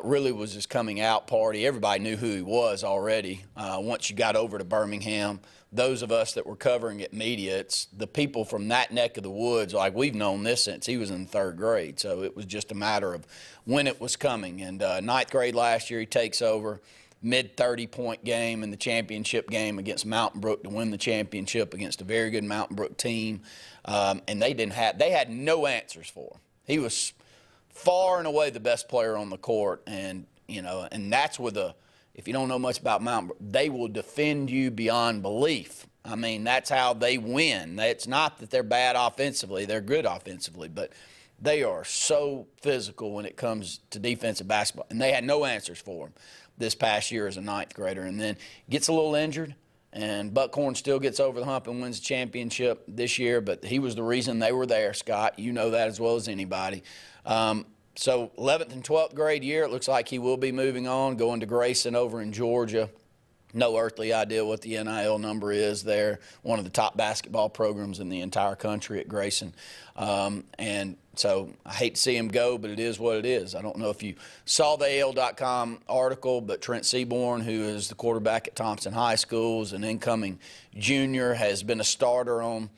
Really was his coming out party. Everybody knew who he was already. Once you got over to Birmingham, those of us that were covering it media, it's the people from that neck of the woods, like we've known this since he was in third grade. So it was just a matter of when it was coming. And ninth grade last year, he takes over, mid-30-point game in the championship game against Mountain Brook to win the championship against a very good Mountain Brook team. And they had no answers for him. He was far and away the best player on the court. And, and that's with if you don't know much about Mountain Brook, they will defend you beyond belief. I mean, that's how they win. It's not that they're bad offensively. They're good offensively, but they are so physical when it comes to defensive basketball. And they had no answers for him this past year as a ninth grader. And then gets a little injured, and Buckhorn still gets over the hump and wins the championship this year. But he was the reason they were there, Scott. You know that as well as anybody. So 11th and 12th grade year, it looks like he will be moving on, going to Grayson over in Georgia. No earthly idea what the NIL number is there. One of the top basketball programs in the entire country at Grayson. And so I hate to see him go, but it is what it is. I don't know if you saw the AL.com article, but Trent Seaborn, who is the quarterback at Thompson High School, is an incoming junior, has been a starter on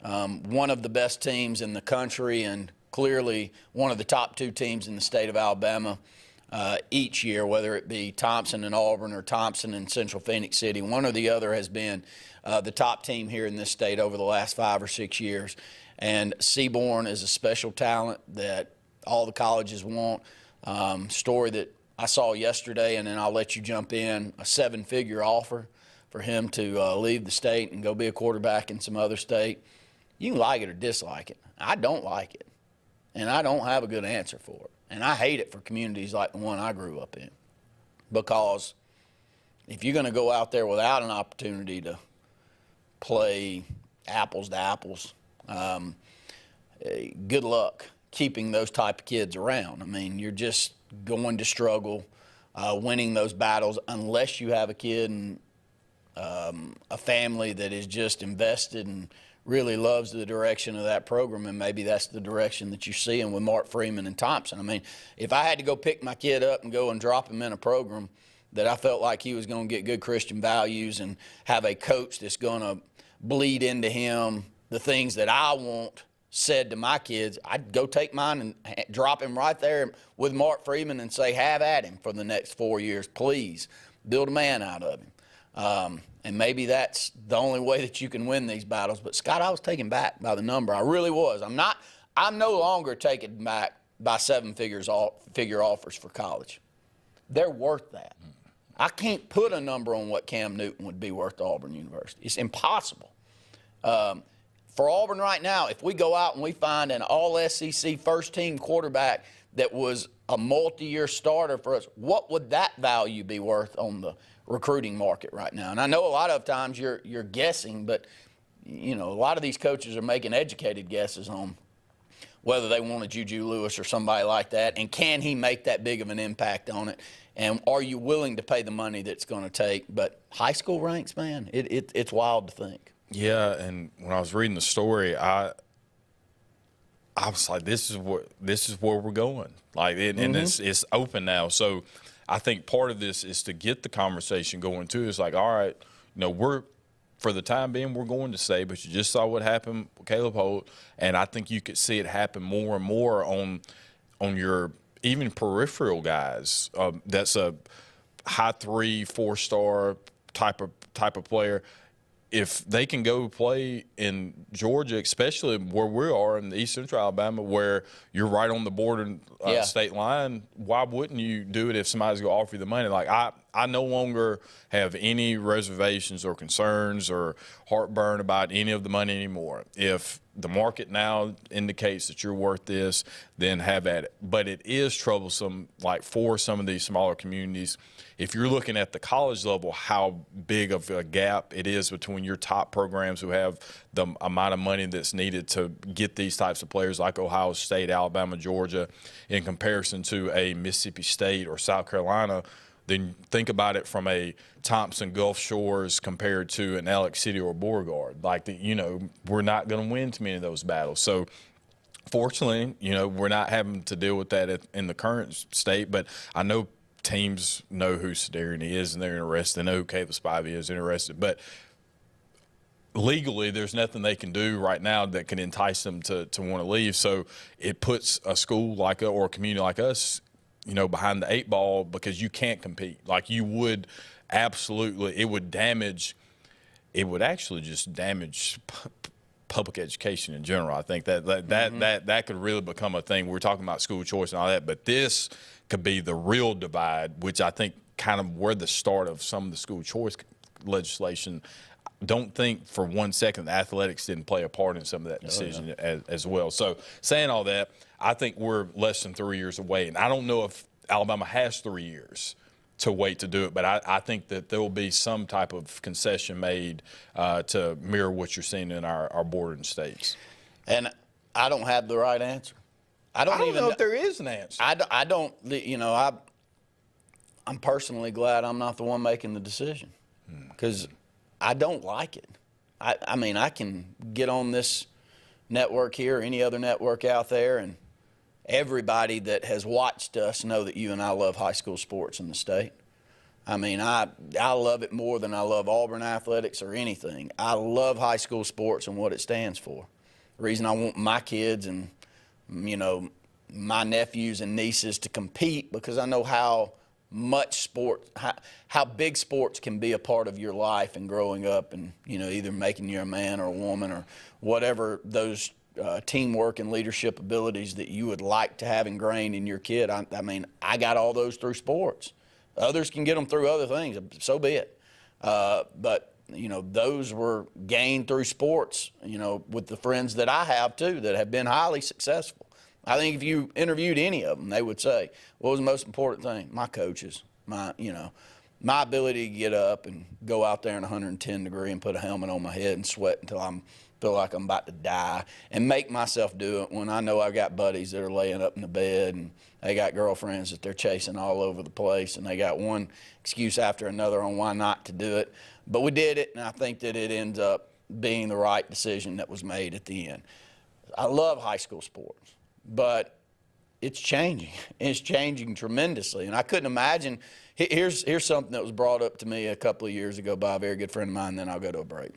one of the best teams in the country and clearly one of the top two teams in the state of Alabama each year, whether it be Thompson and Auburn or Thompson and Central Phoenix City. One or the other has been the top team here in this state over the last 5 or 6 years. And Seaborn is a special talent that all the colleges want. Story that I saw yesterday, and then I'll let you jump in, a 7-figure offer for him to leave the state and go be a quarterback in some other state. You can like it or dislike it. I don't like it. And I don't have a good answer for it. And I hate it for communities like the one I grew up in. Because if you're going to go out there without an opportunity to play apples to apples. Good luck keeping those type of kids around. I mean, you're just going to struggle winning those battles unless you have a kid and a family that is just invested and really loves the direction of that program, and maybe that's the direction that you're seeing with Mark Freeman and Thompson. I mean, if I had to go pick my kid up and go and drop him in a program that I felt like he was going to get good Christian values and have a coach that's going to bleed into him the things that I want said to my kids, I'd go take mine and drop him right there with Mark Freeman and say, have at him for the next 4 years, please. Build a man out of him. And maybe that's the only way that you can win these battles. But, Scott, I was taken back by the number. I really was. I'm no longer taken back by figure offers for college. They're worth that. I can't put a number on what Cam Newton would be worth to Auburn University. It's impossible. For Auburn right now, if we go out and we find an all-SEC first-team quarterback that was a multi-year starter for us, what would that value be worth on the recruiting market right now? And I know a lot of times you're guessing, but, you know, a lot of these coaches are making educated guesses on whether they want a Juju Lewis or somebody like that, and can he make that big of an impact on it, and are you willing to pay the money that's going to take? But high school ranks, man, it's wild to think. Yeah, and when I was reading the story, I was like, this is where we're going. Like, and it's open now. So I think part of this is to get the conversation going too. It's like, all right, you know, for the time being, we're going to say, but you just saw what happened with Caleb Holt, and I think you could see it happen more and more on your even peripheral guys. That's a high 3, 4-star type of player. If they can go play in Georgia, especially where we are in East Central Alabama, where you're right on the border state line, why wouldn't you do it if somebody's going to offer you the money? Like, I no longer have any reservations or concerns or heartburn about any of the money anymore. If the market now indicates that you're worth this, then have at it. But it is troublesome, like, for some of these smaller communities. If you're looking at the college level, how big of a gap it is between your top programs who have the amount of money that's needed to get these types of players like Ohio State, Alabama, Georgia, in comparison to a Mississippi State or South Carolina, then think about it from a Thompson Gulf Shores compared to an Alex City or Beauregard. Like, we're not going to win too many of those battles. So, fortunately, we're not having to deal with that in the current state. But I know teams know who Sedarian is, and they're interested. They know who Caleb Spivey is, interested. But legally, there's nothing they can do right now that can entice them to want to leave. So it puts a school like or a community like us, behind the 8 ball, because you can't compete. Like, you would absolutely, it would actually just damage public education in general. I think that could really become a thing. We're talking about school choice and all that, but this could be the real divide, which I think kind of where the start of some of the school choice legislation. Don't think for 1 second the athletics didn't play a part in some of that decision as well. So saying all that, I think we're less than 3 years away. And I don't know if Alabama has 3 years to wait to do it, but I think that there will be some type of concession made to mirror what you're seeing in our bordering states. And I don't have the right answer. I don't even know if there is an answer. I don't, I'm personally glad I'm not the one making the decision, because I don't like it. I mean, I can get on this network here or any other network out there, and everybody that has watched us know that you and I love high school sports in the state. I mean, I love it more than I love Auburn athletics or anything. I love high school sports and what it stands for. The reason I want my kids and, my nephews and nieces to compete, because I know how much sport, how big sports can be a part of your life and growing up, and either making you a man or a woman or whatever those teamwork and leadership abilities that you would like to have ingrained in your kid. I mean, I got all those through sports. Others can get them through other things, so be it. But those were gained through sports, with the friends that I have too that have been highly successful. I think if you interviewed any of them, they would say, what was the most important thing? My coaches, my ability to get up and go out there in 110 degree and put a helmet on my head and sweat until I'm feel like I'm about to die, and make myself do it when I know I've got buddies that are laying up in the bed and they got girlfriends that they're chasing all over the place, and they got one excuse after another on why not to do it. But we did it, and I think that it ends up being the right decision that was made at the end. I love high school sports, but it's changing. It's changing tremendously, and I couldn't imagine. Here's something that was brought up to me a couple of years ago by a very good friend of mine, and then I'll go to a break.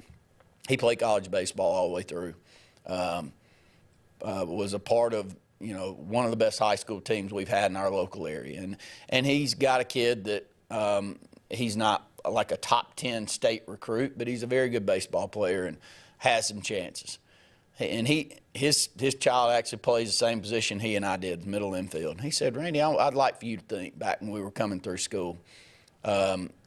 He played college baseball all the way through. Was a part of, one of the best high school teams we've had in our local area. And he's got a kid that he's not like a top 10 state recruit, but he's a very good baseball player and has some chances. And his child actually plays the same position he and I did, middle infield. And he said, Randy, I'd like for you to think back when we were coming through school,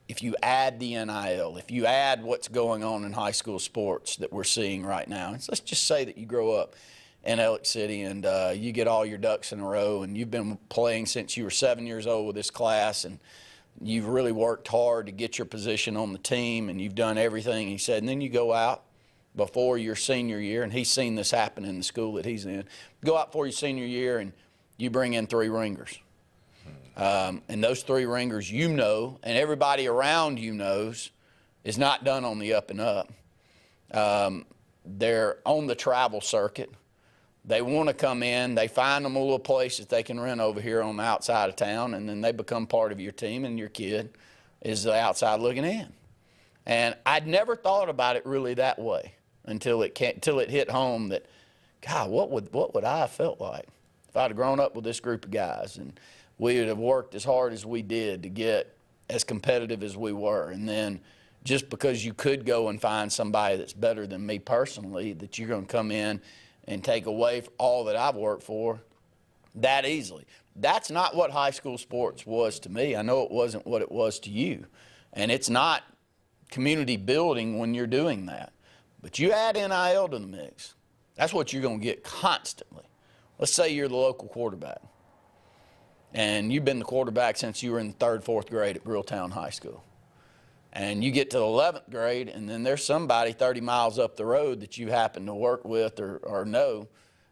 if you add the NIL, if you add what's going on in high school sports that we're seeing right now, and let's just say that you grow up in Alex City and you get all your ducks in a row and you've been playing since you were 7 years old with this class and you've really worked hard to get your position on the team and you've done everything, he said, and then you go out before your senior year, and he's seen this happen in the school that he's in, go out for your senior year and you bring in 3 ringers. And those 3 ringers and everybody around you knows is not done on the up and up. They're on the travel circuit. They want to come in. They find them a little place that they can rent over here on the outside of town, and then they become part of your team, and your kid is the outside looking in. And I'd never thought about it really that way until it hit home that, God, what would I have felt like if I'd have grown up with this group of guys and we would have worked as hard as we did to get as competitive as we were. And then just because you could go and find somebody that's better than me personally, that you're going to come in and take away all that I've worked for that easily. That's not what high school sports was to me. I know it wasn't what it was to you. And it's not community building when you're doing that. But you add NIL to the mix, that's what you're going to get constantly. Let's say you're the local quarterback, and you've been the quarterback since you were in the 3rd, 4th grade at Grilltown High School. And you get to the 11th grade, and then there's somebody 30 miles up the road that you happen to work with or know,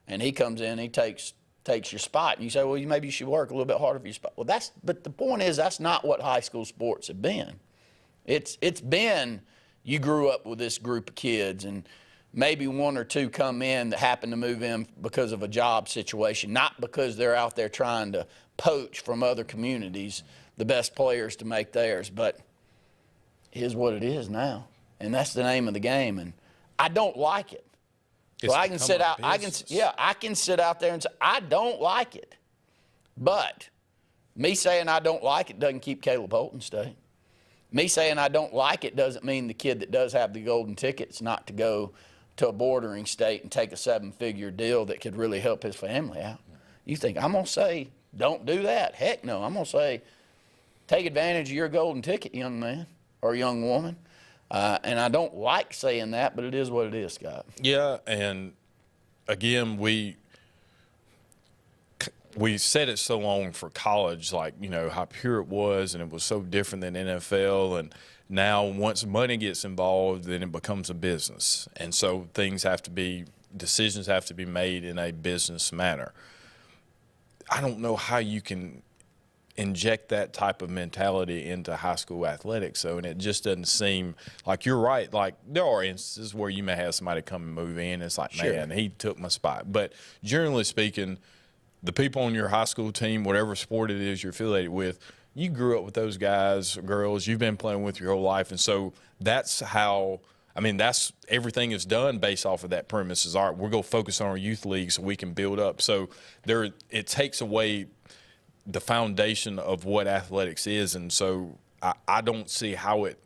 and he comes in and he takes your spot. And you say, well, maybe you should work a little bit harder for your spot. Well, but the point is that's not what high school sports have been. It's been you grew up with this group of kids, and maybe 1 or 2 come in that happen to move in because of a job situation, not because they're out there trying to poach from other communities the best players to make theirs. But it is what it is now, and that's the name of the game. And I don't like it. So I can sit out. I can sit out there and say I don't like it. But me saying I don't like it doesn't keep Caleb Holton State. Me saying I don't like it doesn't mean the kid that does have the golden tickets not to go to a bordering state and take a 7-figure deal that could really help his family out. You think I'm going to say don't do that? Heck no. I'm going to say take advantage of your golden ticket, young man or young woman. And I don't like saying that, but it is what it is, Scott. Yeah, and again, we said it so long for college, like, how pure it was, and it was so different than NFL. And now once money gets involved, then it becomes a business. And so decisions have to be made in a business manner. I don't know how you can inject that type of mentality into high school athletics, and it just doesn't seem like you're right. Like, there are instances where you may have somebody come and move in. It's like, sure, man, he took my spot. But generally speaking, the people on your high school team, whatever sport it is you're affiliated with, you grew up with those guys or girls you've been playing with your whole life. And so that's how, that's everything is done based off of that premise is, all right, we're going to focus on our youth league so we can build up. So it takes away the foundation of what athletics is. And so I don't see how it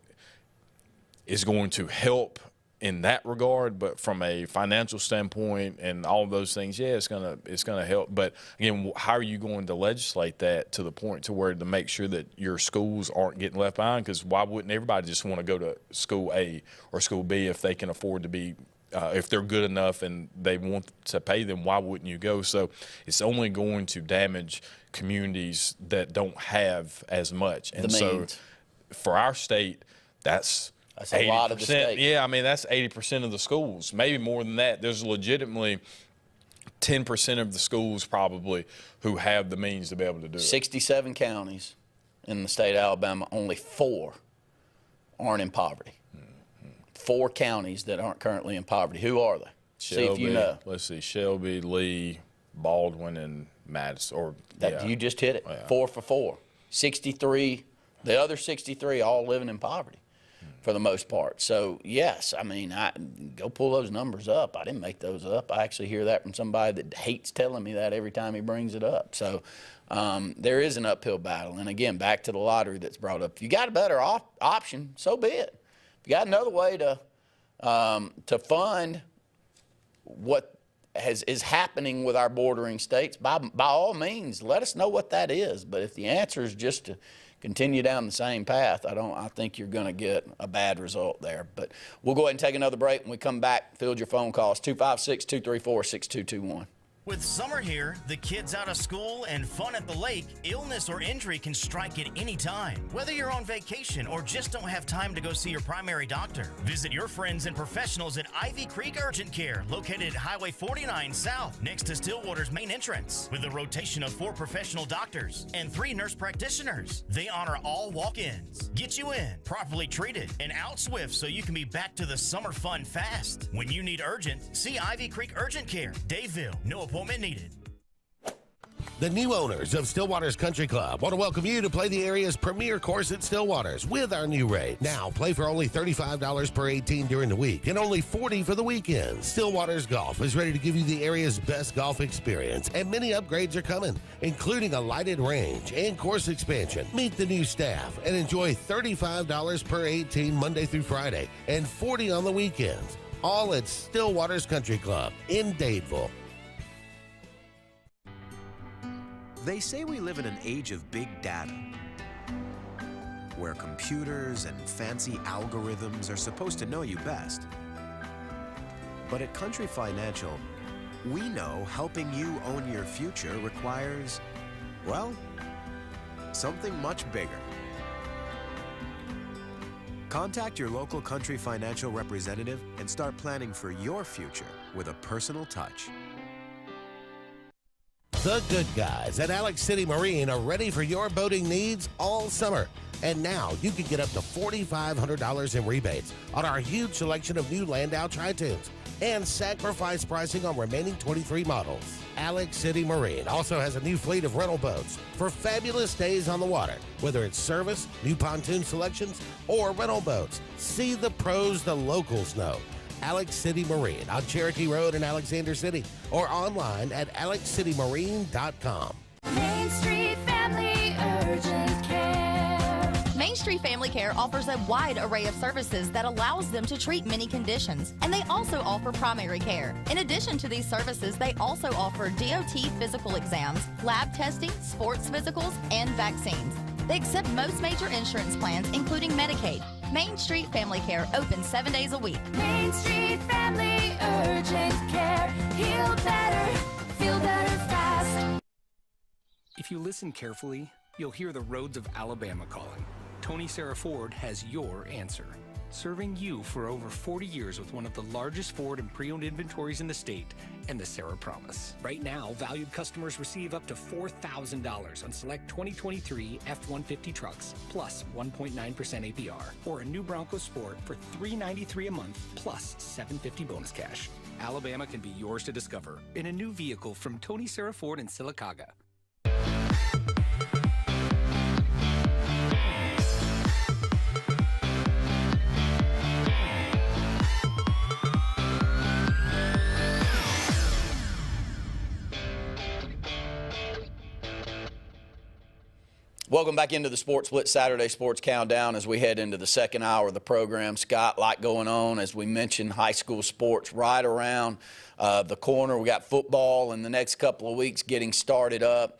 is going to help in that regard, but from a financial standpoint and all of those things, yeah, it's gonna help. But again, how are you going to legislate that to the point to where to make sure that your schools aren't getting left behind? Because why wouldn't everybody just want to go to school A or school B if they can afford to be, if they're good enough and they want to pay them? Why wouldn't you go? So it's only going to damage communities that don't have as much. And so for our state, that's That's a lot of the state. Yeah, I mean, that's 80% of the schools, maybe more than that. There's legitimately 10% of the schools probably who have the means to be able to do it. 67 counties in the state of Alabama, only 4 aren't in poverty. 4 counties that aren't currently in poverty. Who are they? Shelby, see if you know. Let's see, Shelby, Lee, Baldwin, and Madison. You just hit it. Yeah. 4 for 4. 63, the other 63 all living in poverty for the most part. So, yes, I mean, go pull those numbers up. I didn't make those up. I actually hear that from somebody that hates telling me that every time he brings it up. So, there is an uphill battle. And, again, back to the lottery that's brought up. If you got a better option, so be it. If you got another way to fund what is happening with our bordering states, by all means, let us know what that is. But if the answer is just to continue down the same path, I think you're going to get a bad result there. But we'll go ahead and take another break. When we come back, field your phone calls, 256-234-6221. With summer here, the kids out of school, and fun at the lake, illness or injury can strike at any time. Whether you're on vacation or just don't have time to go see your primary doctor, visit your friends and professionals at Ivy Creek Urgent Care, located at Highway 49 South, next to Stillwater's main entrance. With a rotation of 4 professional doctors and 3 nurse practitioners, they honor all walk-ins, get you in, properly treated, and out swift so you can be back to the summer fun fast. When you need urgent, see Ivy Creek Urgent Care, Daveville. No appointment needed. The new owners of Stillwater's Country Club want to welcome you to play the area's premier course at Stillwater's with our new rate. Now, play for only $35 per 18 during the week and only $40 for the weekends. Stillwater's Golf is ready to give you the area's best golf experience, and many upgrades are coming, including a lighted range and course expansion. Meet the new staff and enjoy $35 per 18 Monday through Friday and $40 on the weekends. All at Stillwater's Country Club in Dadeville. They say we live in an age of big data, where computers and fancy algorithms are supposed to know you best. But at Country Financial, we know helping you own your future requires, well, something much bigger. Contact your local Country Financial representative and start planning for your future with a personal touch. The good guys at Alex City Marine are ready for your boating needs all summer. And now you can get up to $4,500 in rebates on our huge selection of new Landau Tritoons and sacrifice pricing on remaining 23 models. Alex City Marine also has a new fleet of rental boats for fabulous days on the water, whether it's service, new pontoon selections, or rental boats. See the pros the locals know. Alex City Marine on Cherokee Road in Alexander City or online at alexcitymarine.com. Main Street Family Urgent Care. Main Street Family Care offers a wide array of services that allows them to treat many conditions, and they also offer primary care. In addition to these services, they also offer DOT physical exams, lab testing, sports physicals, and vaccines. They accept most major insurance plans, including Medicaid. Main Street Family Care, open 7 days a week. Main Street Family Urgent Care. Heal better, feel better fast. If you listen carefully, you'll hear the roads of Alabama calling. Tony Sarah Ford has your answer. Serving you for over 40 years with one of the largest Ford and pre-owned inventories in the state and the Sarah Promise. Right now, valued customers receive up to $4,000 on select 2023 F-150 trucks plus 1.9% APR, or a new Bronco Sport for $393 a month plus $750 bonus cash. Alabama can be yours to discover in a new vehicle from Tony Sarah Ford in Sylacauga. Welcome back into the Sports Blitz Saturday Sports Countdown as we head into the second hour of the program. Scott, a lot going on. As we mentioned, high school sports right around the corner. We got football in the next couple of weeks getting started up.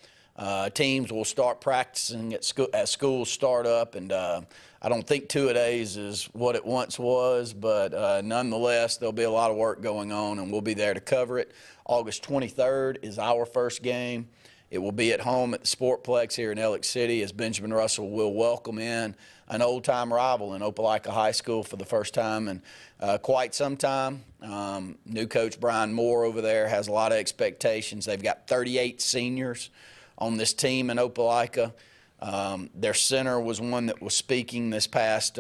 Teams will start practicing as schools start up. And I don't think two-a-days is what it once was, but nonetheless, there'll be a lot of work going on, and we'll be there to cover it. August 23rd is our first game. It will be at home at the Sportplex here in Ellick City as Benjamin Russell will welcome in an old-time rival in Opelika High School for the first time in quite some time. New coach Brian Moore over there has a lot of expectations. They've got 38 seniors on this team in Opelika. Their center was one that was speaking this past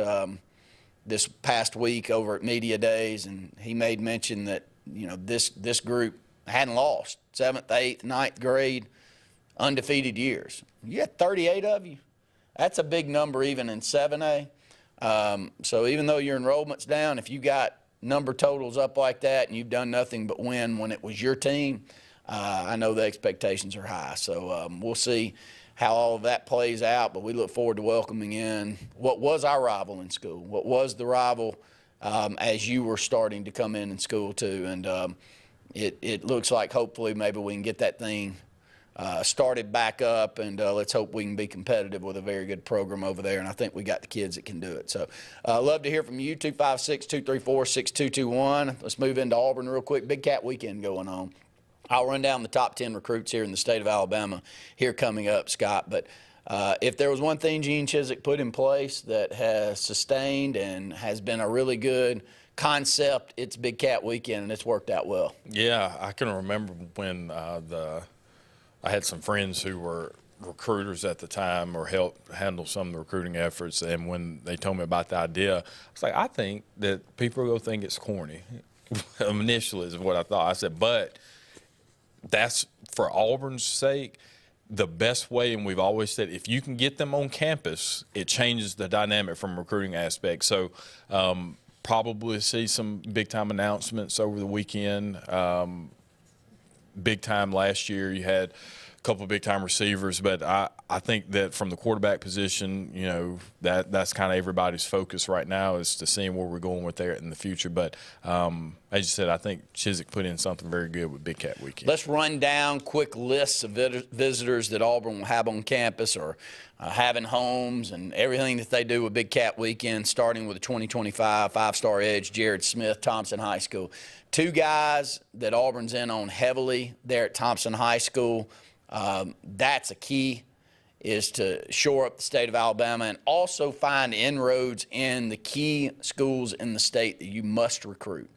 week over at Media Days, and he made mention that, you know, this group hadn't lost 7th, 8th, 9th grade, undefeated years. You got 38 of you. That's a big number even in 7A. So even though your enrollment's down, if you got number totals up like that and you've done nothing but win when it was your team, I know the expectations are high. So we'll see how all of that plays out, but we look forward to welcoming in what was our rival in school, what was the rival as you were starting to come in school too. And it looks like hopefully maybe we can get that thing started back up, and let's hope we can be competitive with a very good program over there, and I think we got the kids that can do it. So love to hear from you, 256-234-6221. Let's move into Auburn real quick. Big Cat weekend going on. I'll run down the top 10 recruits here in the state of Alabama here coming up, Scott. But if there was one thing Gene Chizik put in place that has sustained and has been a really good concept, it's Big Cat weekend, and it's worked out well. Yeah, I can remember when I had some friends who were recruiters at the time or helped handle some of the recruiting efforts, and when they told me about the idea, I was like, I think that people are going to think it's corny. Initially is what I thought. I said, but that's for Auburn's sake the best way, and we've always said if you can get them on campus, it changes the dynamic from a recruiting aspect. So probably see some big-time announcements over the weekend. Big time last year, you had a couple of big-time receivers, but I think that from the quarterback position, you know, that's kind of everybody's focus right now is to seeing where we're going with there in the future. But as you said, I think Chizik put in something very good with Big Cat Weekend. Let's run down quick lists of visitors that Auburn will have on campus or having homes and everything that they do with Big Cat Weekend, starting with the 2025 five-star edge, Jared Smith, Thompson High School. Two guys that Auburn's in on heavily there at Thompson High School. That's a key, is to shore up the state of Alabama and also find inroads in the key schools in the state that you must recruit.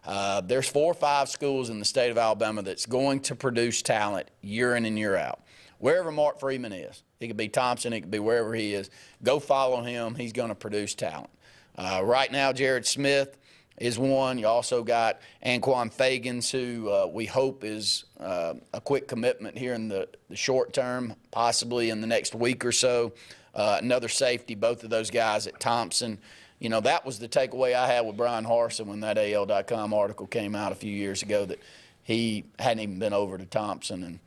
There's 4 or 5 schools in the state of Alabama that's going to produce talent year in and year out. Wherever Mark Freeman is, he could be Thompson, it could be wherever he is, go follow him. He's going to produce talent. Right now, Jared Smith is one. You also got Anquan Fagans, who we hope is a quick commitment here in the short term, possibly in the next week or so. Another safety, both of those guys at Thompson. You know, that was the takeaway I had with Brian Harsin when that AL.com article came out a few years ago, that he hadn't even been over to Thompson and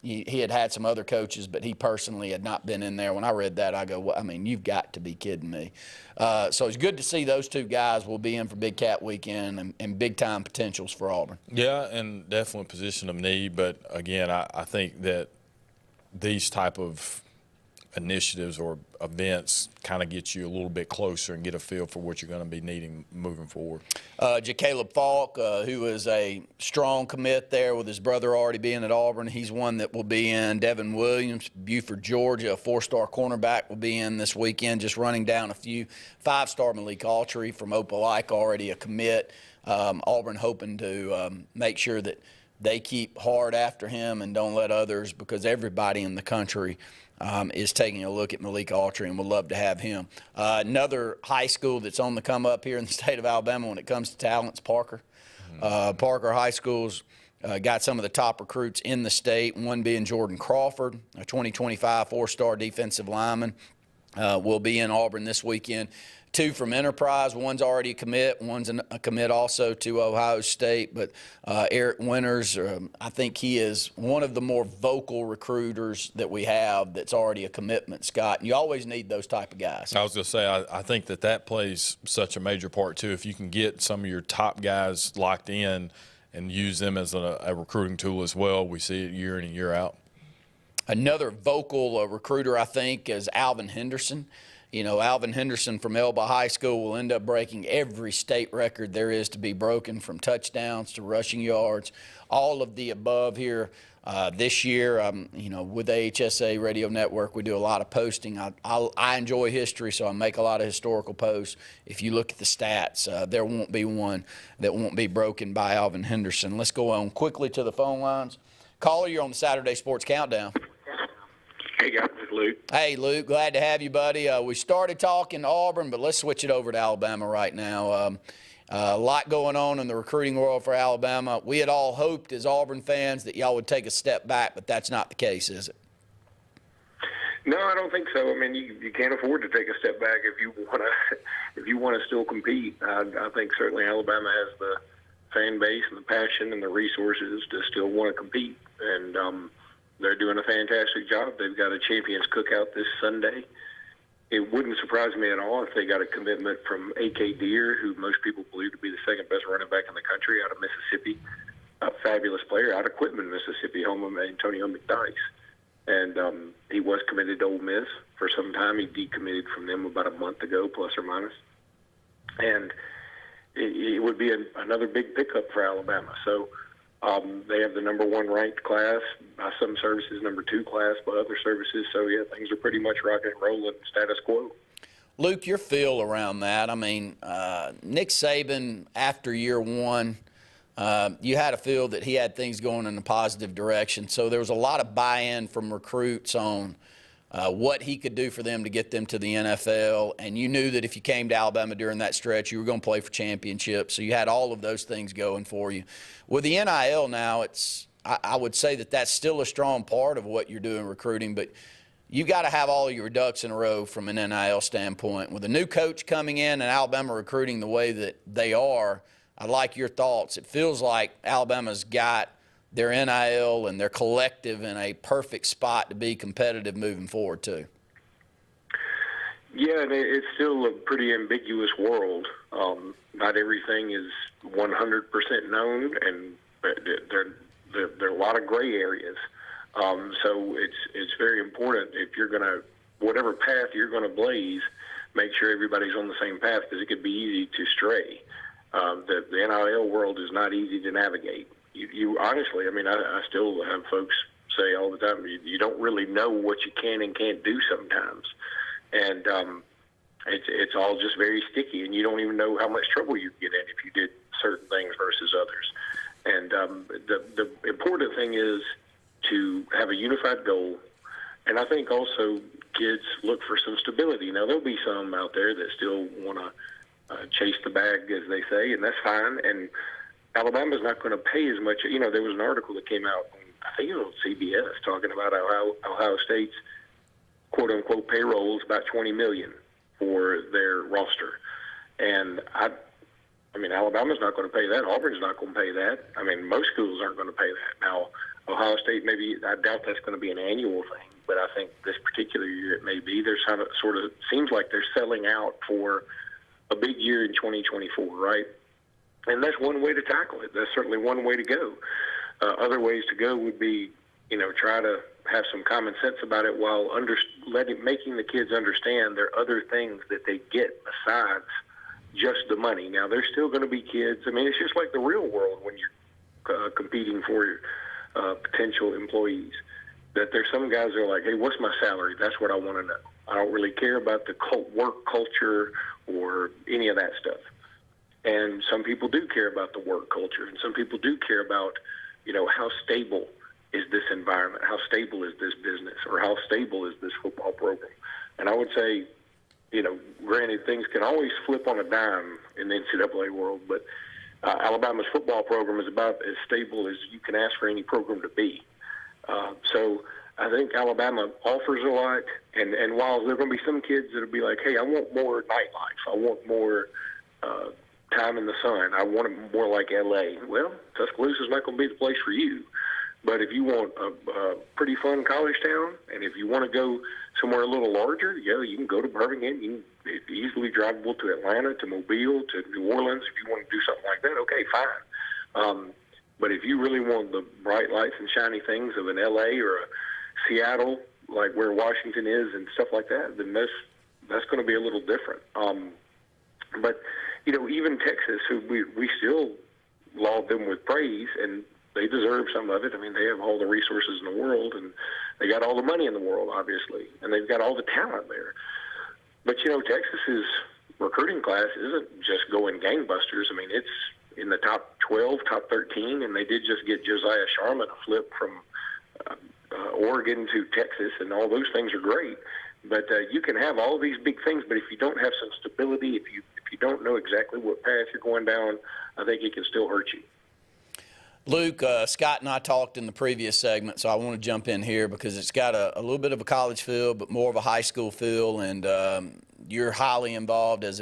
he had some other coaches, but he personally had not been in there. When I read that, I go, well, I mean, you've got to be kidding me. So it's good to see those two guys will be in for Big Cat Weekend and big-time potentials for Auburn. Yeah, and definitely position of need. But, again, I think that these type of initiatives or events kind of get you a little bit closer and get a feel for what you're going to be needing moving forward. Jacaleb Falk, who is a strong commit there with his brother already being at Auburn, he's one that will be in. Devin Williams, Buford, Georgia, a 4-star cornerback, will be in this weekend, just running down a few. 5-star Malik Autry from Opelika, already a commit. Auburn hoping to make sure that they keep hard after him and don't let others, because everybody in the country is taking a look at Malik Autry and would love to have him. Another high school that's on the come up here in the state of Alabama when it comes to talent's Parker. Parker High School's got some of the top recruits in the state, one being Jordan Crawford, a 2025 4-star defensive lineman, will be in Auburn this weekend. 2 from Enterprise. One's already a commit. One's a commit also to Ohio State. But Eric Winters, I think he is one of the more vocal recruiters that we have that's already a commitment, Scott. And you always need those type of guys. I was going to say, I think that plays such a major part, too. If you can get some of your top guys locked in and use them as a recruiting tool as well, we see it year in and year out. Another vocal recruiter, I think, is Alvin Henderson. Alvin Henderson from Elba High School will end up breaking every state record there is to be broken, from touchdowns to rushing yards, all of the above here. This year, with the AHSAA Radio Network, we do a lot of posting. I enjoy history, so I make a lot of historical posts. If you look at the stats, there won't be one that won't be broken by Alvin Henderson. Let's go on quickly to the phone lines. Caller, you're on the Saturday Sports Countdown. Hey, guys, it's Luke. Hey, Luke, glad to have you, buddy. We started talking Auburn, but let's switch it over to Alabama right now. A lot going on in the recruiting world for Alabama. We had all hoped as Auburn fans that y'all would take a step back, but that's not the case, is it? No, I don't think so. I mean, you can't afford to take a step back if you want to still compete. I think certainly Alabama has the fan base and the passion and the resources to still want to compete, and they're doing a fantastic job. They've got a Champions Cookout this Sunday. It wouldn't surprise me at all if they got a commitment from A.K. Deere, who most people believe to be the second best running back in the country, out of Mississippi, a fabulous player out of Quitman, Mississippi, home of Antonio McDyess. And he was committed to Ole Miss for some time. He decommitted from them about a month ago, plus or minus. And it would be another big pickup for Alabama. So they have the number 1 ranked class by some services, number 2 class by other services. So, yeah, things are pretty much rocking and rolling, status quo. Luke, your feel around that. I mean, Nick Saban, after year 1, you had a feel that he had things going in a positive direction. So there was a lot of buy-in from recruits on what he could do for them to get them to the NFL. And you knew that if you came to Alabama during that stretch, you were going to play for championships. So you had all of those things going for you. With the NIL now, I would say that that's still a strong part of what you're doing recruiting, but you got to have all of your ducks in a row from an NIL standpoint. With a new coach coming in and Alabama recruiting the way that they are, I like your thoughts. It feels like Alabama's got their NIL and their collective in a perfect spot to be competitive moving forward, too. Yeah, it's still a pretty ambiguous world. Not everything is 100% known, and there are a lot of gray areas. So it's very important if you're going to, whatever path you're going to blaze, make sure everybody's on the same path, because it could be easy to stray. The NIL world is not easy to navigate. You honestly, I mean, I still have folks say all the time, you don't really know what you can and can't do sometimes. And it's all just very sticky, and you don't even know how much trouble you get in if you did certain things versus others. And the important thing is to have a unified goal. And I think also kids look for some stability. Now, there'll be some out there that still want to chase the bag, as they say, and that's fine. And Alabama's not going to pay as much. You know, there was an article that came out, I think it was on CBS, talking about Ohio State's quote-unquote payroll is about $20 million for their roster. And, I mean, Alabama's not going to pay that. Auburn's not going to pay that. I mean, most schools aren't going to pay that. Now, Ohio State, maybe, I doubt that's going to be an annual thing, but I think this particular year it may be. There's sort of seems like they're selling out for a big year in 2024, right? And that's one way to tackle it. That's certainly one way to go. Other ways to go would be, try to have some common sense about it while making the kids understand there are other things that they get besides just the money. Now, there's still going to be kids. I mean, it's just like the real world when you're competing for potential employees, that there's some guys that are like, hey, what's my salary? That's what I want to know. I don't really care about the work culture or any of that stuff. And some people do care about the work culture, and some people do care about, how stable is this environment, how stable is this business, or how stable is this football program. And I would say, granted, things can always flip on a dime in the NCAA world, but Alabama's football program is about as stable as you can ask for any program to be. So I think Alabama offers a lot, and while there are going to be some kids that will be like, hey, I want more nightlife, I want more time in the sun, I want it more like L.A. Well, Tuscaloosa's not going to be the place for you. But if you want a pretty fun college town, and if you want to go somewhere a little larger, you can go to Birmingham. You can easily drivable to Atlanta, to Mobile, to New Orleans. If you want to do something like that, okay, fine. But if you really want the bright lights and shiny things of an L.A. or a Seattle, like where Washington is and stuff like that, then that's going to be a little different. But you know, even Texas, who we still laud them with praise, and they deserve some of it. I mean, they have all the resources in the world, and they got all the money in the world, obviously, and they've got all the talent there. But you know, Texas's recruiting class isn't just going gangbusters. I mean, it's in the top 12, top 13, and they did just get Josiah Sharman a flip from Oregon to Texas, and all those things are great. But you can have all these big things, but if you don't have some stability, if you don't know exactly what path you're going down, I think it can still hurt you. Luke, Scott and I talked in the previous segment, so I want to jump in here because it's got a little bit of a college feel, but more of a high school feel, and you're highly involved as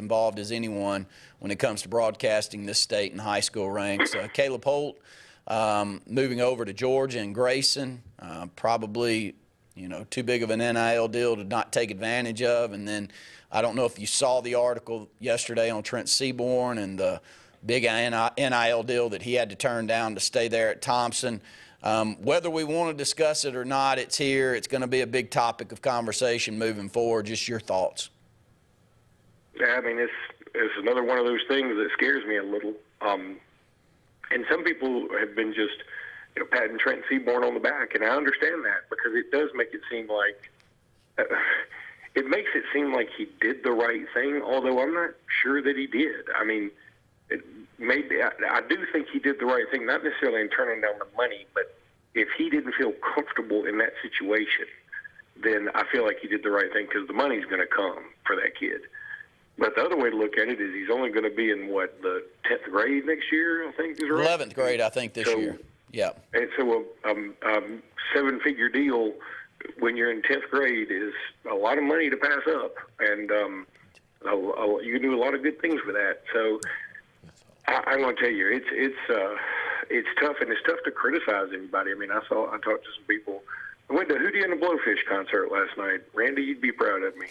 anyone when it comes to broadcasting this state and high school ranks. Caleb Holt moving over to Georgia and Grayson, probably, you know, too big of an NIL deal to not take advantage of. And then I don't know if you saw the article yesterday on Trent Seaborn and the big NIL deal that he had to turn down to stay there at Thompson. Whether we want to discuss it or not, it's here. It's going to be a big topic of conversation moving forward. Just your thoughts. Yeah, I mean, it's another one of those things that scares me a little. And some people have been just, you know, patting Trent Seaborn on the back, and I understand that because it does make it seem like it makes it seem like he did the right thing, although I'm not sure that he did. I mean, I do think he did the right thing, not necessarily in turning down the money, but if he didn't feel comfortable in that situation, then I feel like he did the right thing because the money's going to come for that kid. But the other way to look at it is he's only going to be in, what, the 10th grade next year, I think is right? 11th grade, I think, this year. Yeah. And so a seven-figure deal when you're in 10th grade is a lot of money to pass up, and you can do a lot of good things with that. So I'm going to tell you, it's tough, and it's tough to criticize anybody. I mean, I talked to some people. I went to Hootie and the Blowfish concert last night. Randy, you'd be proud of me.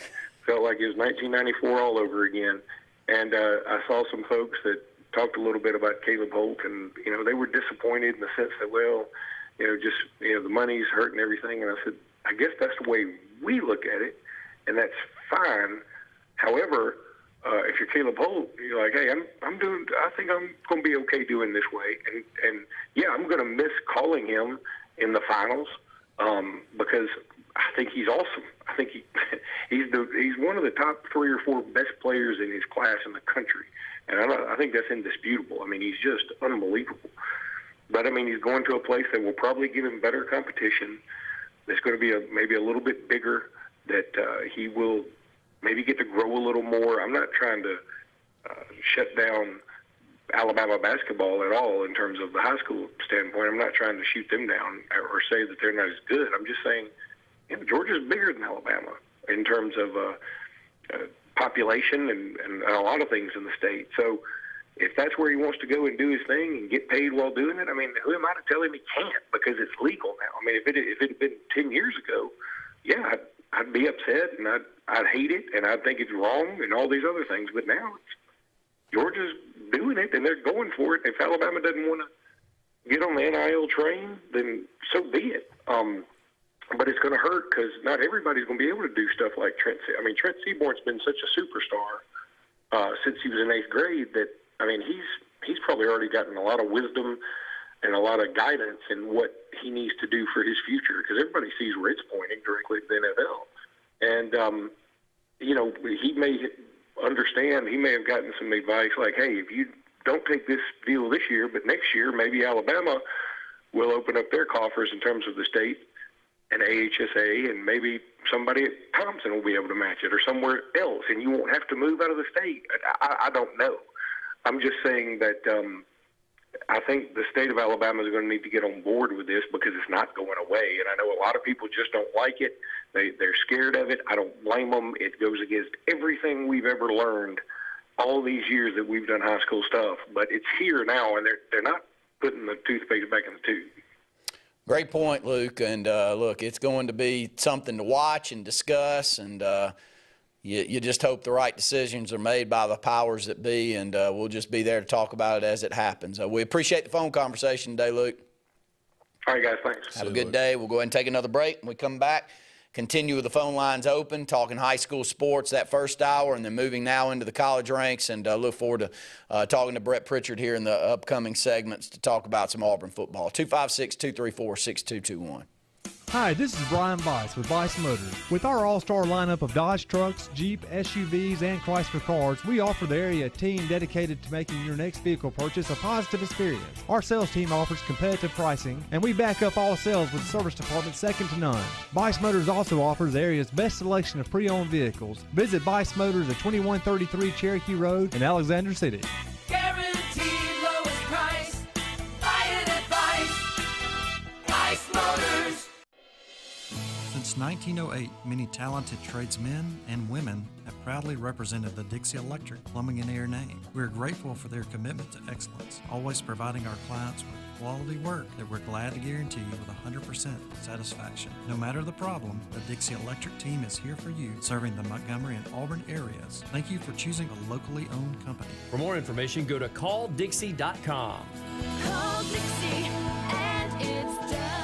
Felt like it was 1994 all over again. And I saw some folks that talked a little bit about Caleb Holt, and, you know, they were disappointed in the sense that, well, you know, just, you know, the money's hurting everything. And I said, I guess that's the way we look at it, and that's fine. However, if you're Caleb Holt, you're like, hey, I think I'm going to be okay doing this way. And yeah, I'm going to miss calling him in the finals because I think he's awesome. I think he's one of the top 3 or 4 best players in his class in the country, and I think that's indisputable. I mean, he's just unbelievable. But I mean, he's going to a place that will probably give him better competition. That's going to be maybe a little bit bigger. That he will maybe get to grow a little more. I'm not trying to shut down Alabama basketball at all in terms of the high school standpoint. I'm not trying to shoot them down or say that they're not as good. I'm just saying, you know, Georgia's bigger than Alabama in terms of population and a lot of things in the state. So if that's where he wants to go and do his thing and get paid while doing it, I mean, who am I to tell him he can't, because it's legal now? I mean, if it had been 10 years ago, yeah, I'd be upset and I'd hate it and I'd think it's wrong and all these other things. But now Georgia's doing it and they're going for it. If Alabama doesn't want to get on the NIL train, then so be it. But it's going to hurt because not everybody's going to be able to do stuff like Trent. I mean, Trent Seaborn's been such a superstar since he was in 8th grade that, I mean, he's probably already gotten a lot of wisdom and a lot of guidance in what he needs to do for his future, because everybody sees where it's pointing directly to the NFL. And, you know, he may understand, he may have gotten some advice like, hey, if you don't take this deal this year, but next year maybe Alabama will open up their coffers in terms of the state and AHSAA, and maybe somebody at Thompson will be able to match it or somewhere else, and you won't have to move out of the state. I don't know. I'm just saying that I think the state of Alabama is going to need to get on board with this because it's not going away. And I know a lot of people just don't like it. They're scared of it. I don't blame them. It goes against everything we've ever learned all these years that we've done high school stuff. But it's here now, and they're not putting the toothpaste back in the tube. Great point, Luke. And, look, it's going to be something to watch and discuss, and you just hope the right decisions are made by the powers that be, and we'll just be there to talk about it as it happens. We appreciate the phone conversation today, Luke. All right, guys, thanks. Have a good day. We'll go ahead and take another break. When we come back, continue with the phone lines open, talking high school sports that first hour, and then moving now into the college ranks. And look forward to talking to Brett Pritchard here in the upcoming segments to talk about some Auburn football. 256-234-6221. Hi, this is Brian Bice with Bice Motors. With our all-star lineup of Dodge trucks, Jeep, SUVs, and Chrysler cars, we offer the area team dedicated to making your next vehicle purchase a positive experience. Our sales team offers competitive pricing, and we back up all sales with a service department second to none. Bice Motors also offers the area's best selection of pre-owned vehicles. Visit Bice Motors at 2133 Cherokee Road in Alexander City. Guaranteed lowest price. Buy it at Bice Motors. Since 1908, many talented tradesmen and women have proudly represented the Dixie Electric Plumbing and Air name. We are grateful for their commitment to excellence, always providing our clients with quality work that we're glad to guarantee with 100% satisfaction. No matter the problem, the Dixie Electric team is here for you, serving the Montgomery and Auburn areas. Thank you for choosing a locally owned company. For more information, go to calldixie.com. Call Dixie and it's done.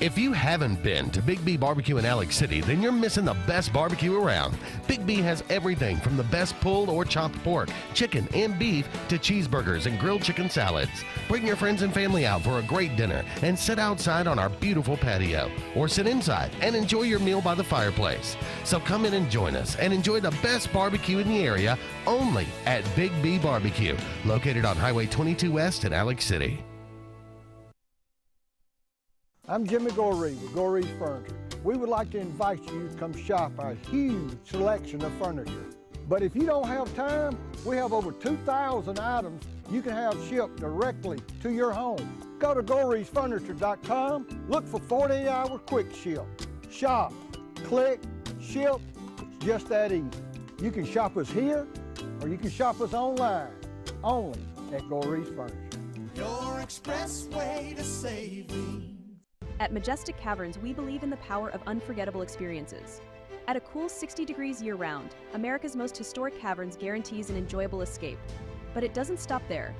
If you haven't been to Big B Barbecue in Alex City, then you're missing the best barbecue around. Big B has everything from the best pulled or chopped pork, chicken, and beef to cheeseburgers and grilled chicken salads. Bring your friends and family out for a great dinner and sit outside on our beautiful patio, or sit inside and enjoy your meal by the fireplace. So come in and join us and enjoy the best barbecue in the area only at Big B Barbecue, located on Highway 22 West in Alex City. I'm Jimmy Goree with Goree's Furniture. We would like to invite you to come shop our huge selection of furniture. But if you don't have time, we have over 2,000 items you can have shipped directly to your home. Go to GoreesFurniture.com, look for 48-hour quick ship. Shop, click, ship, it's just that easy. You can shop us here, or you can shop us online, only at Goree's Furniture. Your express way to saving. At Majestic Caverns, we believe in the power of unforgettable experiences. At a cool 60 degrees year-round, America's most historic caverns guarantees an enjoyable escape. But it doesn't stop there.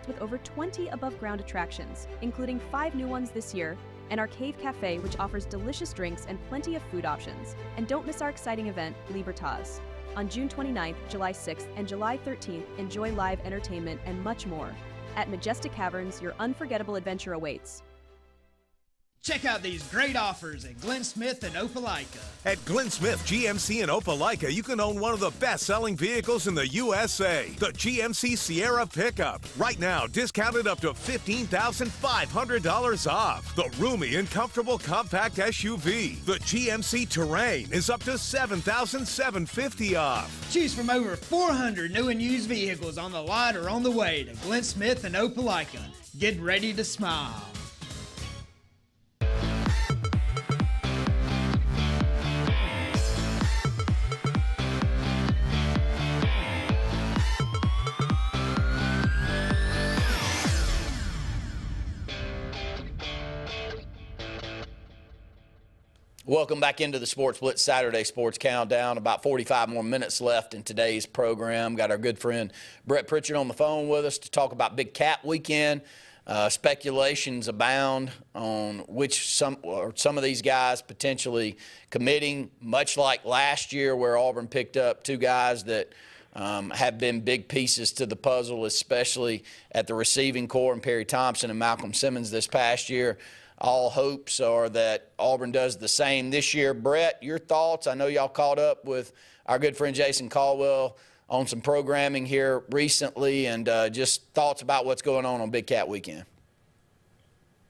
With over 20 above-ground attractions, including 5 new ones this year, and our Cave Cafe, which offers delicious drinks and plenty of food options. And don't miss our exciting event, Libertas. On June 29th, July 6th, and July 13th, enjoy live entertainment and much more. At Majestic Caverns, your unforgettable adventure awaits. Check out these great offers at Glenn Smith and Opelika. At Glenn Smith GMC in Opelika, you can own one of the best-selling vehicles in the USA, the GMC Sierra pickup. Right now, discounted up to $15,500 off. The roomy and comfortable compact SUV, the GMC Terrain, is up to $7,750 off. Choose from over 400 new and used vehicles on the lot or on the way to Glenn Smith and Opelika. Get ready to smile. Welcome back into the Sports Blitz Saturday Sports Countdown. About 45 more minutes left in today's program. Got our good friend Brett Pritchard on the phone with us to talk about Big Cat Weekend. Speculations abound on some of these guys potentially committing, much like last year where Auburn picked up 2 guys that have been big pieces to the puzzle, especially at the receiving corps, and Perry Thompson and Malcolm Simmons this past year. All hopes are that Auburn does the same this year. Brett, your thoughts? I know y'all caught up with our good friend Jason Caldwell on some programming here recently, and just thoughts about what's going on Big Cat Weekend.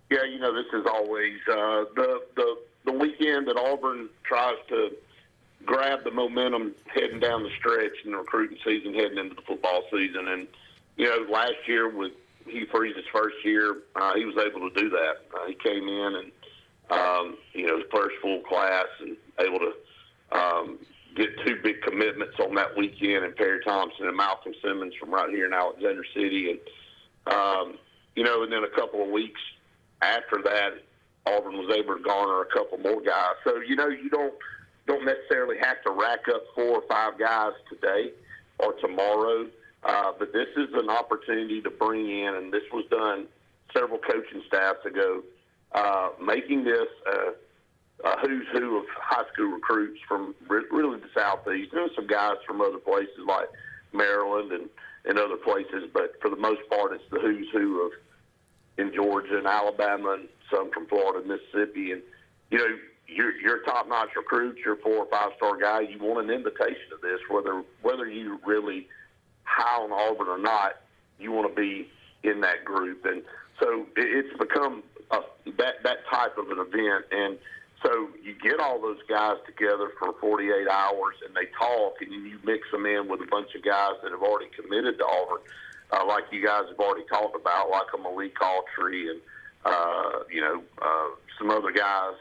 Yeah, this is always the weekend that Auburn tries to grab the momentum heading down the stretch in the recruiting season, heading into the football season. And, last year with Hugh Freeze's first year, he was able to do that. He came in and, his first full class and able to get 2 big commitments on that weekend, and Perry Thompson and Malcolm Simmons from right here in Alexander City. And, and then a couple of weeks after that, Auburn was able to garner a couple more guys. So, you don't necessarily have to rack up 4 or 5 guys today or tomorrow. But this is an opportunity to bring in, and this was done several coaching staffs ago, making this who's who of high school recruits from really the Southeast. There's some guys from other places like Maryland and other places, but for the most part, it's the who's who of in Georgia and Alabama and some from Florida and Mississippi. And, you know, you're a top-notch recruit, you're a 4- or 5-star guy, you want an invitation to this, whether you really high on Auburn or not, you want to be in that group. And so it's become that type of an event. And so you get all those guys together for 48 hours and they talk, and you mix them in with a bunch of guys that have already committed to Auburn, like you guys have already talked about, like a Malik Autry and, some other guys,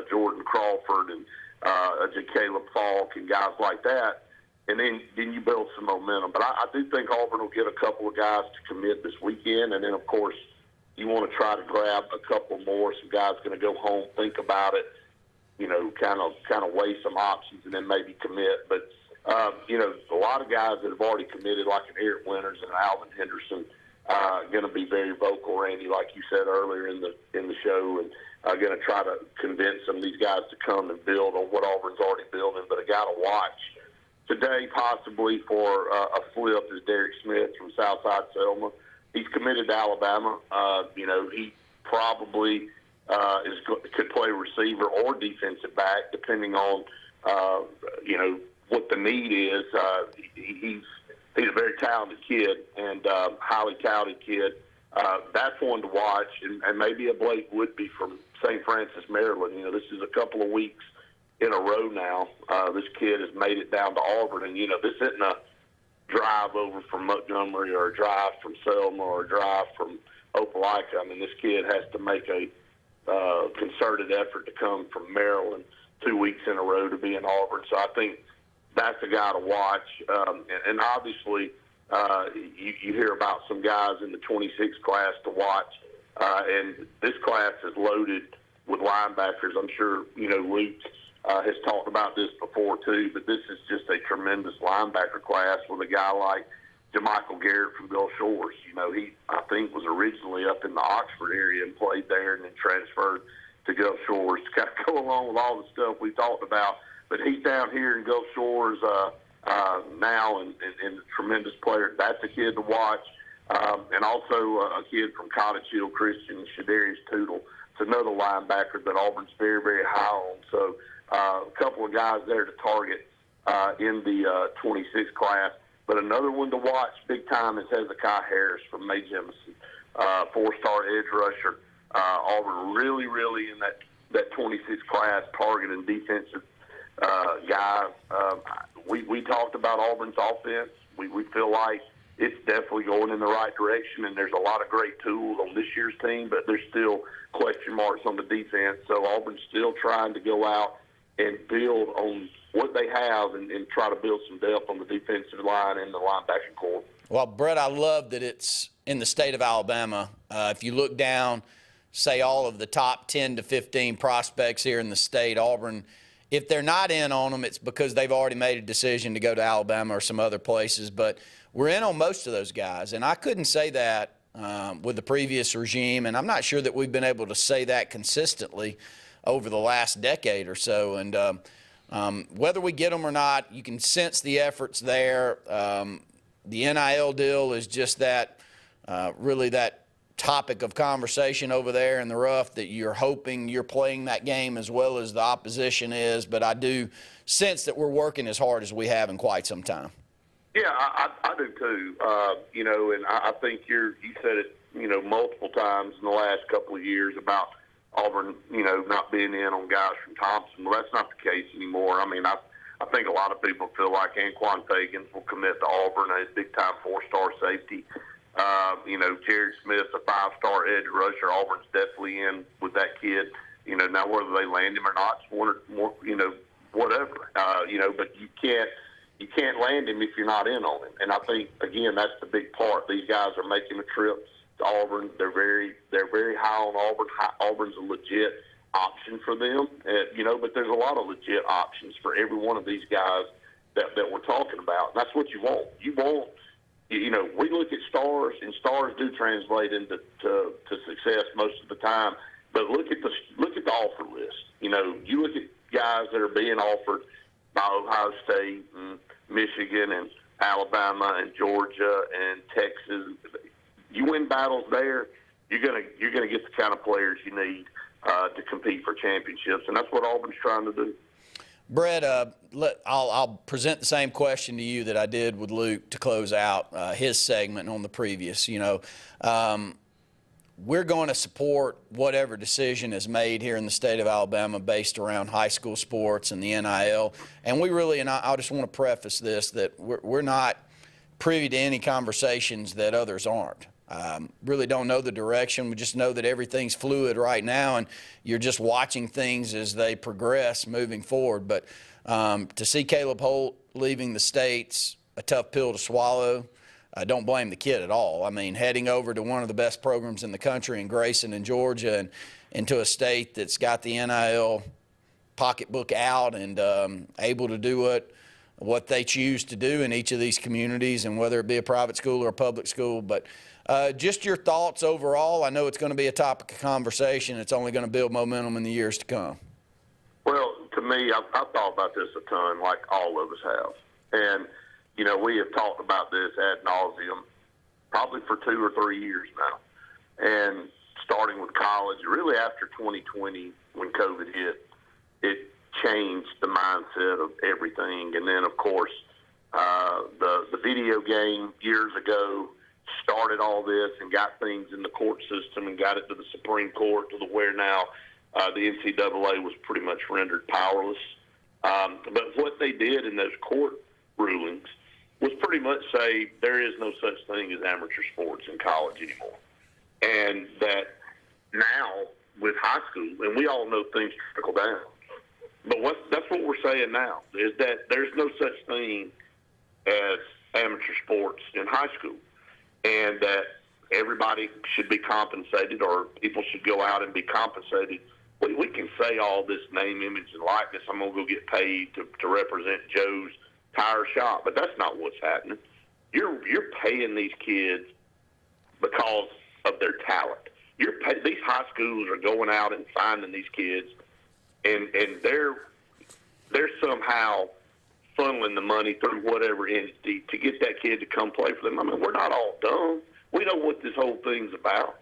Jordan Crawford and Caleb Falk and guys like that. And then you build some momentum. But I do think Auburn will get a couple of guys to commit this weekend. And then, of course, you want to try to grab a couple more. Some guys going to go home, think about it, kind of weigh some options and then maybe commit. But, a lot of guys that have already committed, like an Eric Winters and Alvin Henderson, going to be very vocal, Randy, like you said earlier in the show, and going to try to convince some of these guys to come and build on what Auburn's already building. But a guy to watch today, possibly for a flip, is Derek Smith from Southside Selma. He's committed to Alabama. He probably could play receiver or defensive back, depending on what the need is. He's a very talented kid and highly touted kid. That's one to watch, and maybe a Blake Woodby from St. Francis, Maryland. This is a couple of weeks in a row now. This kid has made it down to Auburn, and this isn't a drive over from Montgomery or a drive from Selma or a drive from Opelika. I mean, this kid has to make a concerted effort to come from Maryland 2 weeks in a row to be in Auburn. So I think that's a guy to watch. And obviously, you hear about some guys in the 26 class to watch. And this class is loaded with linebackers. I'm sure, Luke has talked about this before, too, but this is just a tremendous linebacker class with a guy like JaMichael Garrett from Gulf Shores. He, I think, was originally up in the Oxford area and played there and then transferred to Gulf Shores to kind of go along with all the stuff we talked about. But he's down here in Gulf Shores now and a tremendous player. That's a kid to watch. And also a kid from Cottage Hill Christian, Shadarius Tootle. It's another linebacker that Auburn's very, very high on. So a couple of guys there to target in the 26 class. But another one to watch big time is Hezekiah Harris from Mae Jemison, 4-star edge rusher. Auburn really, really in that 26 class targeting defensive guys. We talked about Auburn's offense. We feel like it's definitely going in the right direction, and there's a lot of great tools on this year's team, but there's still question marks on the defense. So Auburn's still trying to go out and build on what they have and try to build some depth on the defensive line and the linebacking core. Well, Brett, I love that it's in the state of Alabama. If you look down, say all of the top 10 to 15 prospects here in the state, Auburn, if they're not in on them, it's because they've already made a decision to go to Alabama or some other places. But we're in on most of those guys, and I couldn't say that with the previous regime, and I'm not sure that we've been able to say that consistently over the last decade or so. And whether we get them or not, you can sense the efforts there. The NIL deal is just that, really that topic of conversation over there in the rough that you're hoping you're playing that game as well as the opposition is. But I do sense that we're working as hard as we have in quite some time. Yeah, I do too. And I think you said it, multiple times in the last couple of years about Auburn, not being in on guys from Thompson. Well, that's not the case anymore. I mean, I think a lot of people feel like Anquan Fagans will commit to Auburn, a big-time 4-star safety. Jared Smith's a 5-star edge rusher. Auburn's definitely in with that kid. Now whether they land him or not, it's one or more, whatever. But you can't land him if you're not in on him. And I think again that's the big part. These guys are making a trip to Auburn. They're very high on Auburn. Auburn's a legit option for them. But there's a lot of legit options for every one of these guys that we're talking about. And that's what you want. You want. We look at stars, and stars do translate into success most of the time. But look at the offer list. You know, you look at guys that are being offered by Ohio State and Michigan and Alabama and Georgia and Texas. You win battles there, you're gonna get the kind of players you need to compete for championships, and that's what Auburn's trying to do. Brett, I'll present the same question to you that I did with Luke to close out his segment on the previous. You know, we're going to support whatever decision is made here in the state of Alabama based around high school sports and the NIL. And we really, and I just want to preface this, that we're not privy to any conversations that others aren't. Really don't know the direction. We just know that everything's fluid right now, and you're just watching things as they progress moving forward. But to see Caleb Holt leaving the state's a tough pill to swallow. I don't blame the kid at all. I mean, heading over to one of the best programs in the country in Grayson and Georgia, and into a state that's got the NIL pocketbook out and able to do what they choose to do in each of these communities, and whether it be a private school or a public school. But just your thoughts overall. I know it's going to be a topic of conversation. It's only going to build momentum in the years to come. Well, to me, I've thought about this a ton, like all of us have. And you know, we have talked about this ad nauseum probably for 2 or 3 years now. And starting with college, really after 2020 when COVID hit, it changed the mindset of everything. And then, of course, the video game years ago started all this and got things in the court system and got it to the Supreme Court, to the where now the NCAA was pretty much rendered powerless. But what they did in those court rulings was pretty much say there is no such thing as amateur sports in college anymore. And that now with high school, and we all know things trickle down, but that's what we're saying now, is that there's no such thing as amateur sports in high school, and that everybody should be compensated, or people should go out and be compensated. We can say all this name, image, and likeness. I'm going to go get paid to represent Joe's tire shop, but that's not what's happening. You're paying these kids because of their talent. These high schools are going out and finding these kids, and they're somehow funneling the money through whatever entity to get that kid to come play for them. I mean, we're not all dumb. We know what this whole thing's about.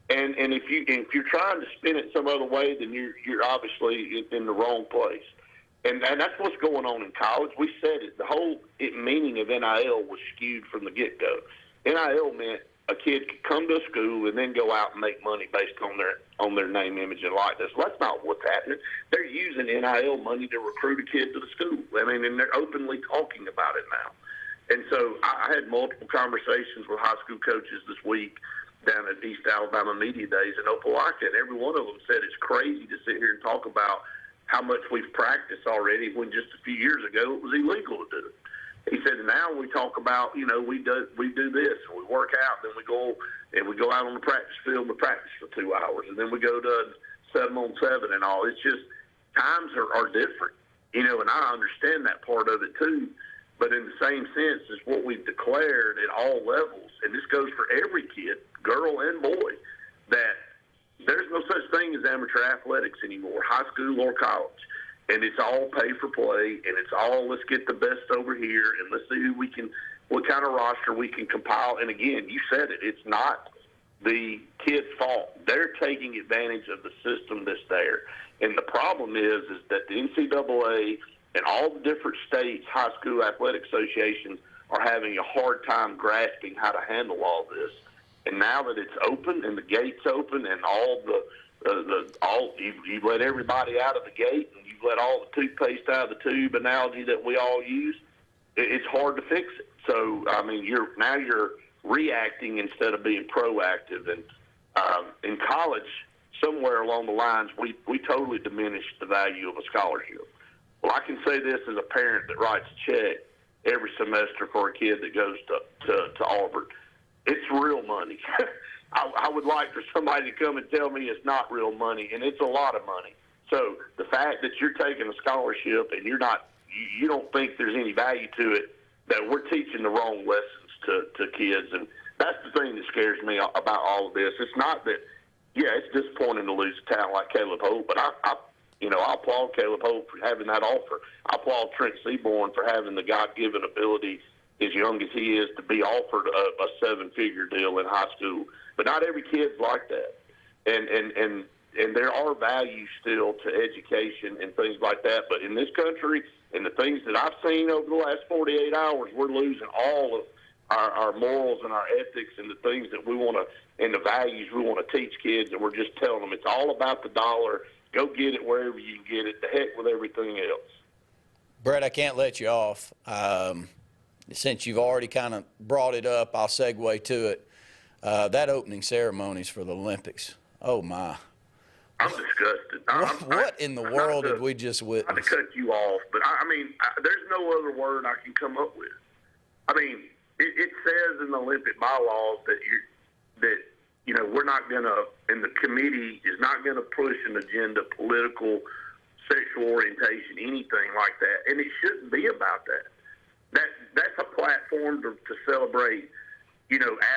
And if you're trying to spin it some other way, then you're obviously in the wrong place. And that's what's going on in college. We said it. The whole meaning of NIL was skewed from the get-go. NIL meant a kid could come to a school and then go out and make money based on their name, image, and likeness. Well, that's not what's happening. They're using NIL money to recruit a kid to the school. I mean, and they're openly talking about it now. And so I had multiple conversations with high school coaches this week down at East Alabama Media Days in Opelika, and every one of them said it's crazy to sit here and talk about how much we've practiced already when just a few years ago it was illegal to do it. He said, now we talk about, you know, we do this, and we work out, then we go out on the practice field and we practice for 2 hours, and then we go to 7-on-7 and all. It's just times are different, you know, and I understand that part of it too. But in the same sense as what we've declared at all levels, and this goes for every kid, girl and boy, that there's no such thing as amateur athletics anymore, high school or college. And it's all pay for play, and it's all let's get the best over here, and let's see what kind of roster we can compile. And again, you said it, it's not the kid's fault. They're taking advantage of the system that's there. And the problem is that the NCAA and all the different states' high school athletic associations are having a hard time grasping how to handle all this. And now that it's open and the gate's open and you've let everybody out of the gate and you've let all the toothpaste out of the tube analogy that we all use, it's hard to fix it. So, I mean, you're reacting instead of being proactive. And in college, somewhere along the lines, we totally diminished the value of a scholarship. Well, I can say this as a parent that writes a check every semester for a kid that goes to Auburn. It's real money. I would like for somebody to come and tell me it's not real money, and it's a lot of money. So the fact that you're taking a scholarship and you don't think there's any value to it, that we're teaching the wrong lessons to kids, and that's the thing that scares me about all of this. It's not that yeah, it's disappointing to lose a talent like Caleb Holt, but I applaud Caleb Holt for having that offer. I applaud Trent Seaborn for having the God-given ability, as young as he is, to be offered a seven-figure deal in high school. But not every kid's like that. And there are values still to education and things like that. But in this country, and the things that I've seen over the last 48 hours, we're losing all of our morals and our ethics and the things that we want to, and the values we want to teach kids. And we're just telling them it's all about the dollar. Go get it wherever you can get it. The heck with everything else. Brett, I can't let you off. Since you've already kind of brought it up, I'll segue to it. That opening ceremonies for the Olympics. Oh, my. I'm disgusted. What in the world did we just witness? Not to cut you off, but I mean, there's no other word I can come up with. I mean, it says in the Olympic bylaws that we're not going to, and the committee is not going to push an agenda, political, sexual orientation, anything like that. And it shouldn't be about that. That's a platform to celebrate,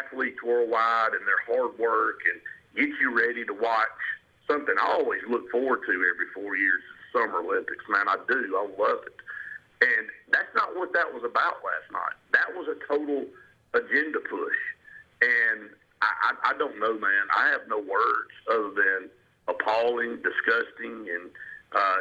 athletes worldwide and their hard work and get you ready to watch something I always look forward to every 4 years, the Summer Olympics. Man, I do. I love it. And that's not what that was about last night. That was a total agenda push. And I don't know, man. I have no words other than appalling, disgusting, and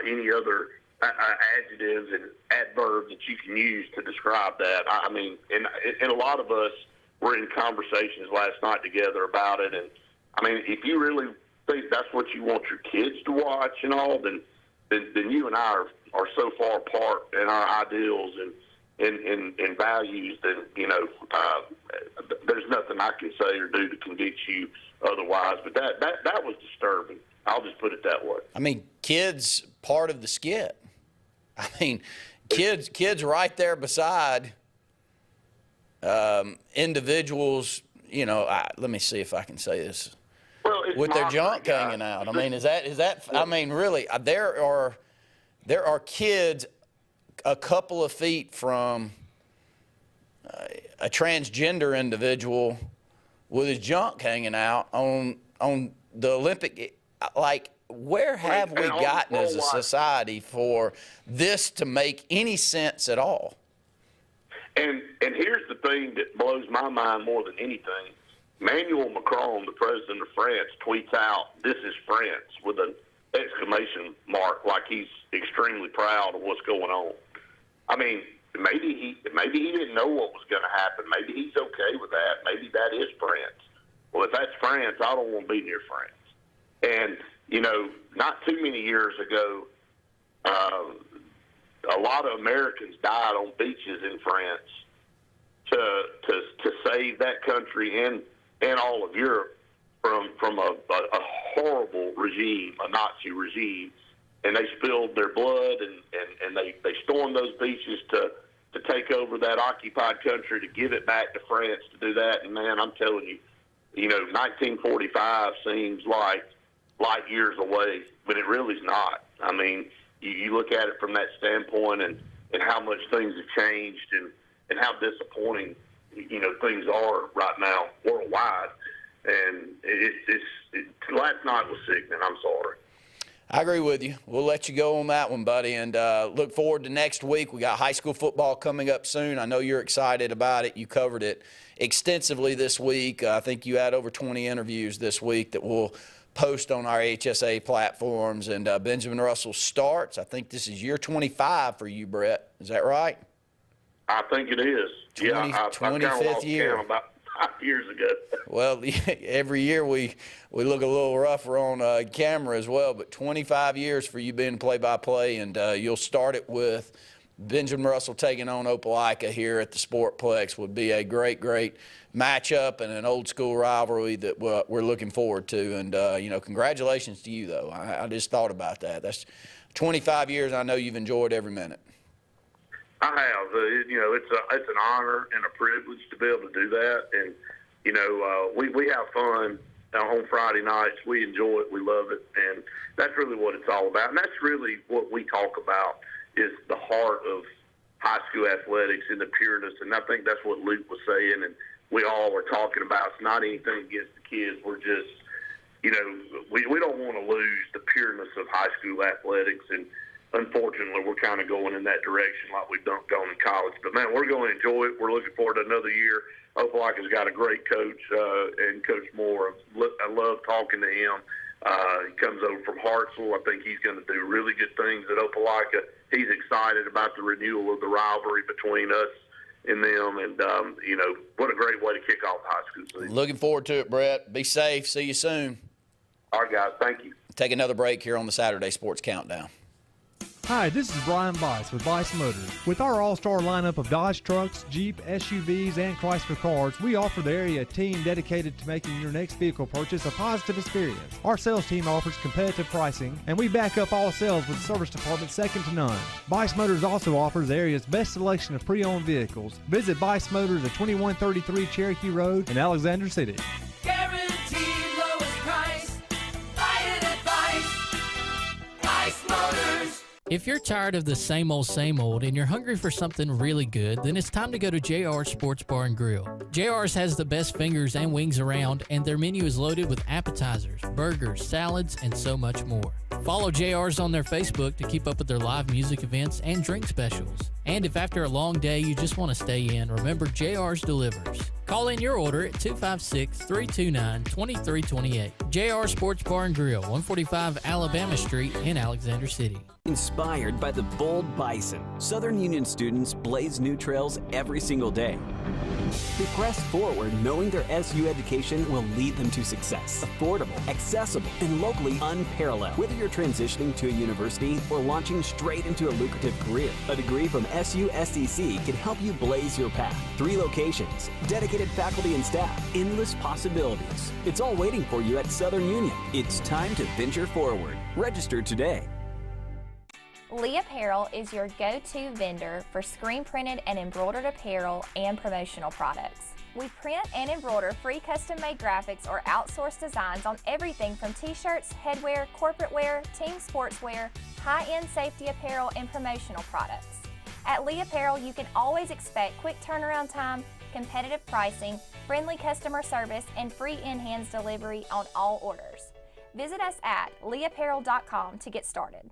any other adjectives and adverbs that you can use to describe that. I mean, and a lot of us were in conversations last night together about it. And, I mean, if you really think that's what you want your kids to watch and all, then you and I are so far apart in our ideals and values that, there's nothing I can say or do to convince you otherwise. But that was disturbing. I'll just put it that way. I mean, kids part of the skit. I mean, kids right there beside individuals, let me see if I can say this. Well, with their junk hanging out. I mean, is that? I mean, really, there are kids a couple of feet from a transgender individual with his junk hanging out on the Olympic. Like, where have we gotten as a society for this to make any sense at all? And here's the thing that blows my mind more than anything. Emmanuel Macron, the president of France, tweets out, "This is France," with an exclamation mark, like he's extremely proud of what's going on. I mean, maybe he didn't know what was going to happen. Maybe he's okay with that. Maybe that is France. Well, if that's France, I don't want to be near France. And, not too many years ago, a lot of Americans died on beaches in France to save that country and all of Europe from a horrible regime, a Nazi regime. And they spilled their blood and they stormed those beaches to take over that occupied country, to give it back to France to do that. And, man, I'm telling you, 1945 seems like light years away, but it really is not. I mean, you look at it from that standpoint and how much things have changed and how disappointing, things are right now worldwide. And last night was sickening. I'm sorry. I agree with you. We'll let you go on that one, buddy, and look forward to next week. We got high school football coming up soon. I know you're excited about it. You covered it extensively this week. I think you had over 20 interviews this week that we'll post on our AHSAA platforms. And Benjamin Russell starts. I think this is year 25 for you, Brett. Is that right? I think it is. 25th year. About 5 years ago. Well, every year we look a little rougher on camera as well, but 25 years for you being play-by-play, and you'll start it with Benjamin Russell taking on Opelika here at the Sportplex. Would be a great matchup and an old-school rivalry that we're looking forward to. And, congratulations to you, though. I just thought about that. That's 25 years. I know you've enjoyed every minute. I have. It's an honor and a privilege to be able to do that. And, we have fun on Friday nights. We enjoy it. We love it. And that's really what it's all about. And that's really what we talk about, is the heart of high school athletics and the pureness. And I think that's what Luke was saying, and we all are talking about. It's not anything against the kids. We're just we don't want to lose the pureness of high school athletics, and unfortunately, we're kind of going in that direction like we've gone in college. But, man, we're going to enjoy it. We're looking forward to another year. Opelika's got a great coach, and Coach Moore. I love talking to him. He comes over from Hartsville. I think he's going to do really good things at Opelika. He's excited about the renewal of the rivalry between us and them. And, what a great way to kick off the high school season. Looking forward to it, Brett. Be safe. See you soon. All right, guys. Thank you. Take another break here on the Saturday Sports Countdown. Hi, this is Brian Bice with Bice Motors. With our all-star lineup of Dodge trucks, Jeep, SUVs, and Chrysler cars, we offer the area team dedicated to making your next vehicle purchase a positive experience. Our sales team offers competitive pricing, and we back up all sales with a service department second to none. Bice Motors also offers the area's best selection of pre-owned vehicles. Visit Bice Motors at 2133 Cherokee Road in Alexander City. Guaranteed lowest price. Buy it at Bice Motors. If you're tired of the same old and you're hungry for something really good, then it's time to go to JR's Sports Bar and Grill. JR's has the best fingers and wings around, and their menu is loaded with appetizers, burgers, salads, and so much more. Follow JR's on their Facebook to keep up with their live music events and drink specials. And if after a long day you just want to stay in, remember JR's delivers. Call in your order at 256-329-2328. JR Sports Bar and Grill, 145 Alabama Street in Alexander City. Inspired by the bold bison, Southern Union students blaze new trails every single day. They press forward knowing their SU education will lead them to success. Affordable, accessible, and locally unparalleled. Whether you're transitioning to a university or launching straight into a lucrative career, a degree from SU SEC can help you blaze your path. 3 locations, dedicated faculty and staff, endless possibilities. It's all waiting for you at Southern Union. It's time to venture forward. Register today. Lee Apparel is your go-to vendor for screen printed and embroidered apparel and promotional products. We print and embroider free custom-made graphics or outsourced designs on everything from t-shirts, headwear, corporate wear, team sportswear, high-end safety apparel, and promotional products. At Lee Apparel, you can always expect quick turnaround time, competitive pricing, friendly customer service, and free in-hands delivery on all orders. Visit us at leeapparel.com to get started.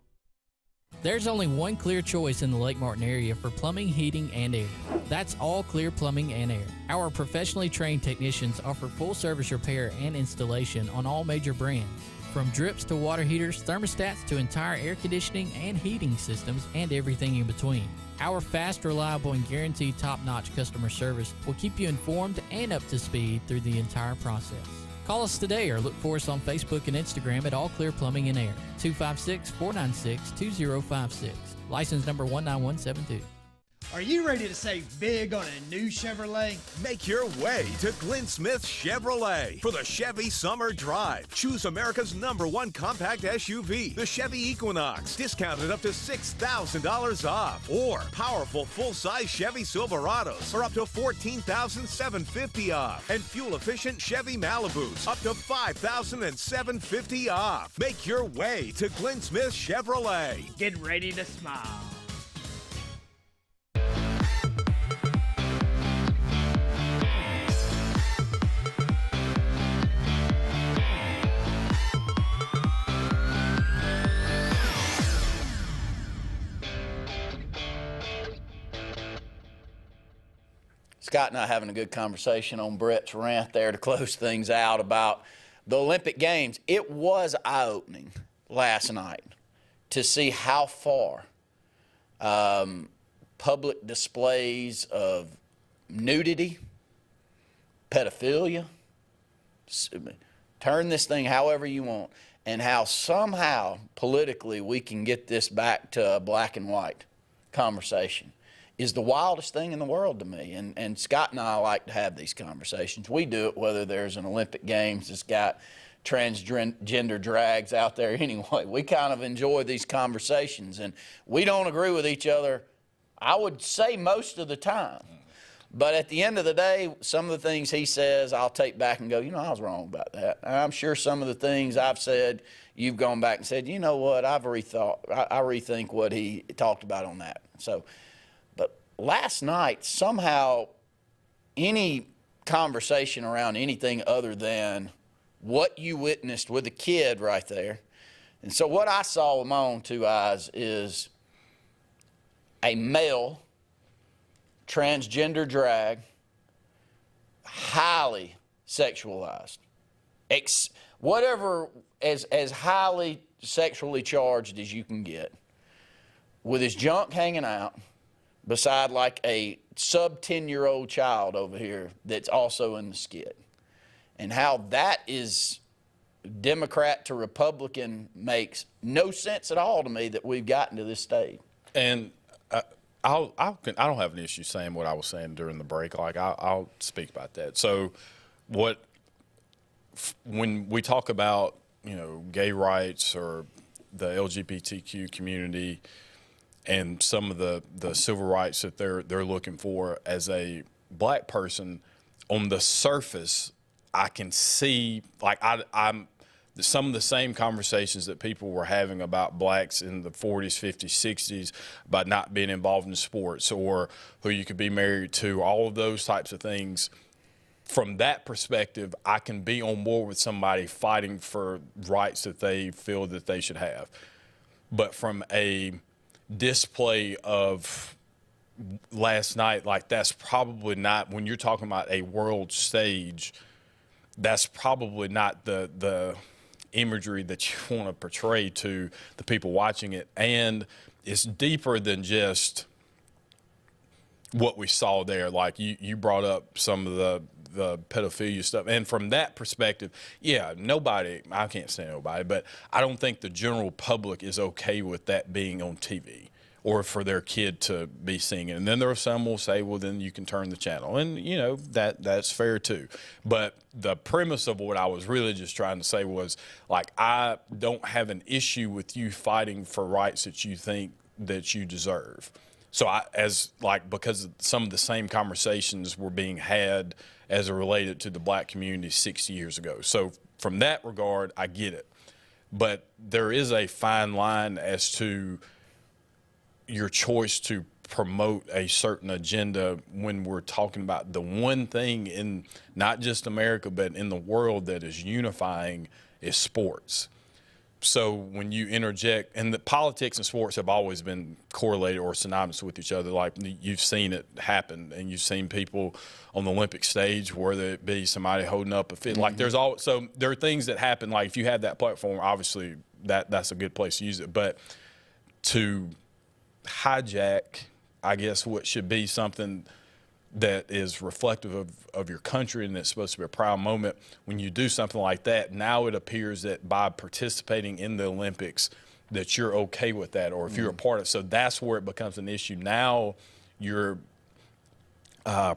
There's only one clear choice in the Lake Martin area for plumbing, heating, and air. That's All Clear Plumbing and Air. Our professionally trained technicians offer full service repair and installation on all major brands. From drips to water heaters, thermostats to entire air conditioning and heating systems, and everything in between. Our fast, reliable, and guaranteed top-notch customer service will keep you informed and up to speed through the entire process. Call us today or look for us on Facebook and Instagram at All Clear Plumbing and Air, 256-496-2056. License number 19172. Are you ready to save big on a new Chevrolet? Make your way to Glenn Smith Chevrolet for the Chevy Summer Drive. Choose America's #1 compact SUV, the Chevy Equinox, discounted up to $6,000 off. Or powerful full-size Chevy Silverados are up to $14,750 off. And fuel-efficient Chevy Malibus up to $5,750 off. Make your way to Glenn Smith Chevrolet. Get ready to smile. Scott and I having a good conversation on Brett's rant there to close things out about the Olympic Games. It was eye-opening last night to see how far public displays of nudity, pedophilia, turn this thing however you want, and how somehow politically we can get this back to a black and white conversation is the wildest thing in the world to me. And Scott and I like to have these conversations. We do it whether there's an Olympic Games that's got transgender drags out there anyway. We kind of enjoy these conversations, and we don't agree with each other, I would say, most of the time. But at the end of the day, some of the things he says, I'll take back and go, you know, I was wrong about that. And I'm sure some of the things I've said, you've gone back and said, you know what, I rethink what he talked about on that. So, but last night, somehow, any conversation around anything other than what you witnessed with a kid right there. And so what I saw with my own two eyes is a male transgender drag, highly sexualized. Whatever as highly sexually charged as you can get, with his junk hanging out beside like a sub 10-year-old child over here that's also in the skit. And how that is Democrat to Republican makes no sense at all to me that we've gotten to this stage. And I don't have an issue saying what I was saying during the break. Like I'll speak about that. So when we talk about, you know, gay rights or the LGBTQ community and some of the civil rights that they're looking for, as a black person, on the surface, I can see, like, I'm some of the same conversations that people were having about blacks in the 40s, 50s, 60s, about not being involved in sports or who you could be married to, all of those types of things. From that perspective, I can be on board with somebody fighting for rights that they feel that they should have. But from a display of last night, like, that's probably not, when you're talking about a world stage, that's probably not the imagery that you want to portray to the people watching it. And it's deeper than just what we saw there. Like you brought up some of the pedophilia stuff. And from that perspective, yeah, nobody, I can't say nobody, but I don't think the general public is okay with that being on TV or for their kid to be seeing it. And then there are some will say, well, then you can turn the channel. And, you know, that's fair too. But the premise of what I was really just trying to say was, like, I don't have an issue with you fighting for rights that you think that you deserve. So because some of the same conversations were being had as it related to the black community 60 years ago. So from that regard, I get it. But there is a fine line as to your choice to promote a certain agenda when we're talking about the one thing in not just America, but in the world that is unifying is sports. So when you interject, and the politics and sports have always been correlated or synonymous with each other. Like, you've seen it happen, and you've seen people on the Olympic stage, whether it be somebody holding up a fit. Like, so there are things that happen. Like, if you have that platform, obviously that's a good place to use it. But to hijack, I guess, what should be something that is reflective of your country and it's supposed to be a proud moment, when you do something like that, now it appears that by participating in the Olympics that you're okay with that, or if you're a part of it. So that's where it becomes an issue. Now you're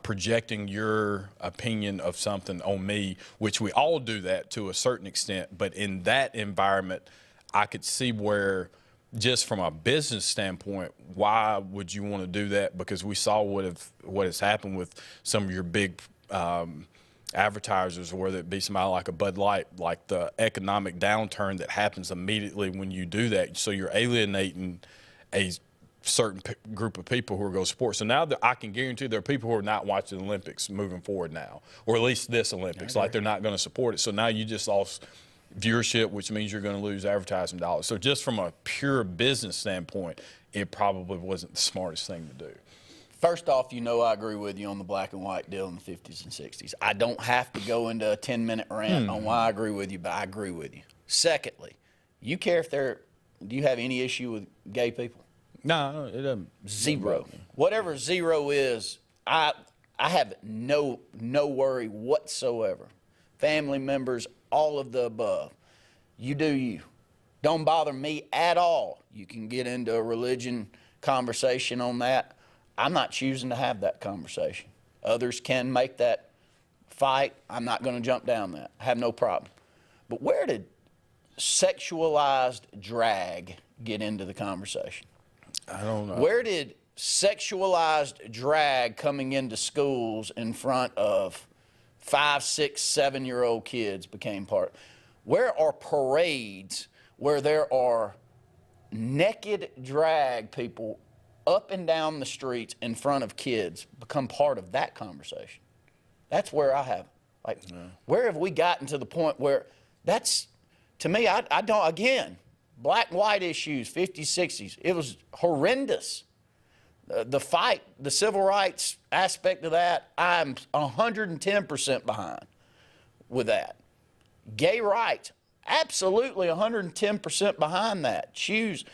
projecting your opinion of something on me, which we all do that to a certain extent. But in that environment, I could see where, just from a business standpoint, why would you want to do that? Because we saw what has happened with some of your big advertisers, whether it be somebody like a Bud Light, like the economic downturn that happens immediately when you do that. So you're alienating a certain group of people who are going to sports. So now I can guarantee there are people who are not watching the Olympics moving forward now, or at least this Olympics, like they're not going to support it. So now you just lost viewership, which means you're going to lose advertising dollars. So just from a pure business standpoint, it probably wasn't the smartest thing to do. First off, you know, I agree with you on the black and white deal in the 50s and 60s. I don't have to go into a 10-minute rant on why I agree with you, but I agree with you. Secondly, you care if do you have any issue with gay people? No, it doesn't. Zero. Whatever zero is, I have no worry whatsoever. Family members, all of the above. You do you. Don't bother me at all. You can get into a religion conversation on that. I'm not choosing to have that conversation. Others can make that fight. I'm not going to jump down that. I have no problem. But where did sexualized drag get into the conversation? I don't know. Where did sexualized drag coming into schools in front of 5, 6, 7-year-old kids became part? Where are parades where there are naked drag people up and down the streets in front of kids become part of that conversation? That's where I have Like, where have we gotten to the point where that's, to me, I don't, again, black and white issues, 50s, 60s, it was horrendous. The fight, the civil rights aspect of that, I'm 110% behind with that. Gay rights, absolutely 110% behind that. Choose,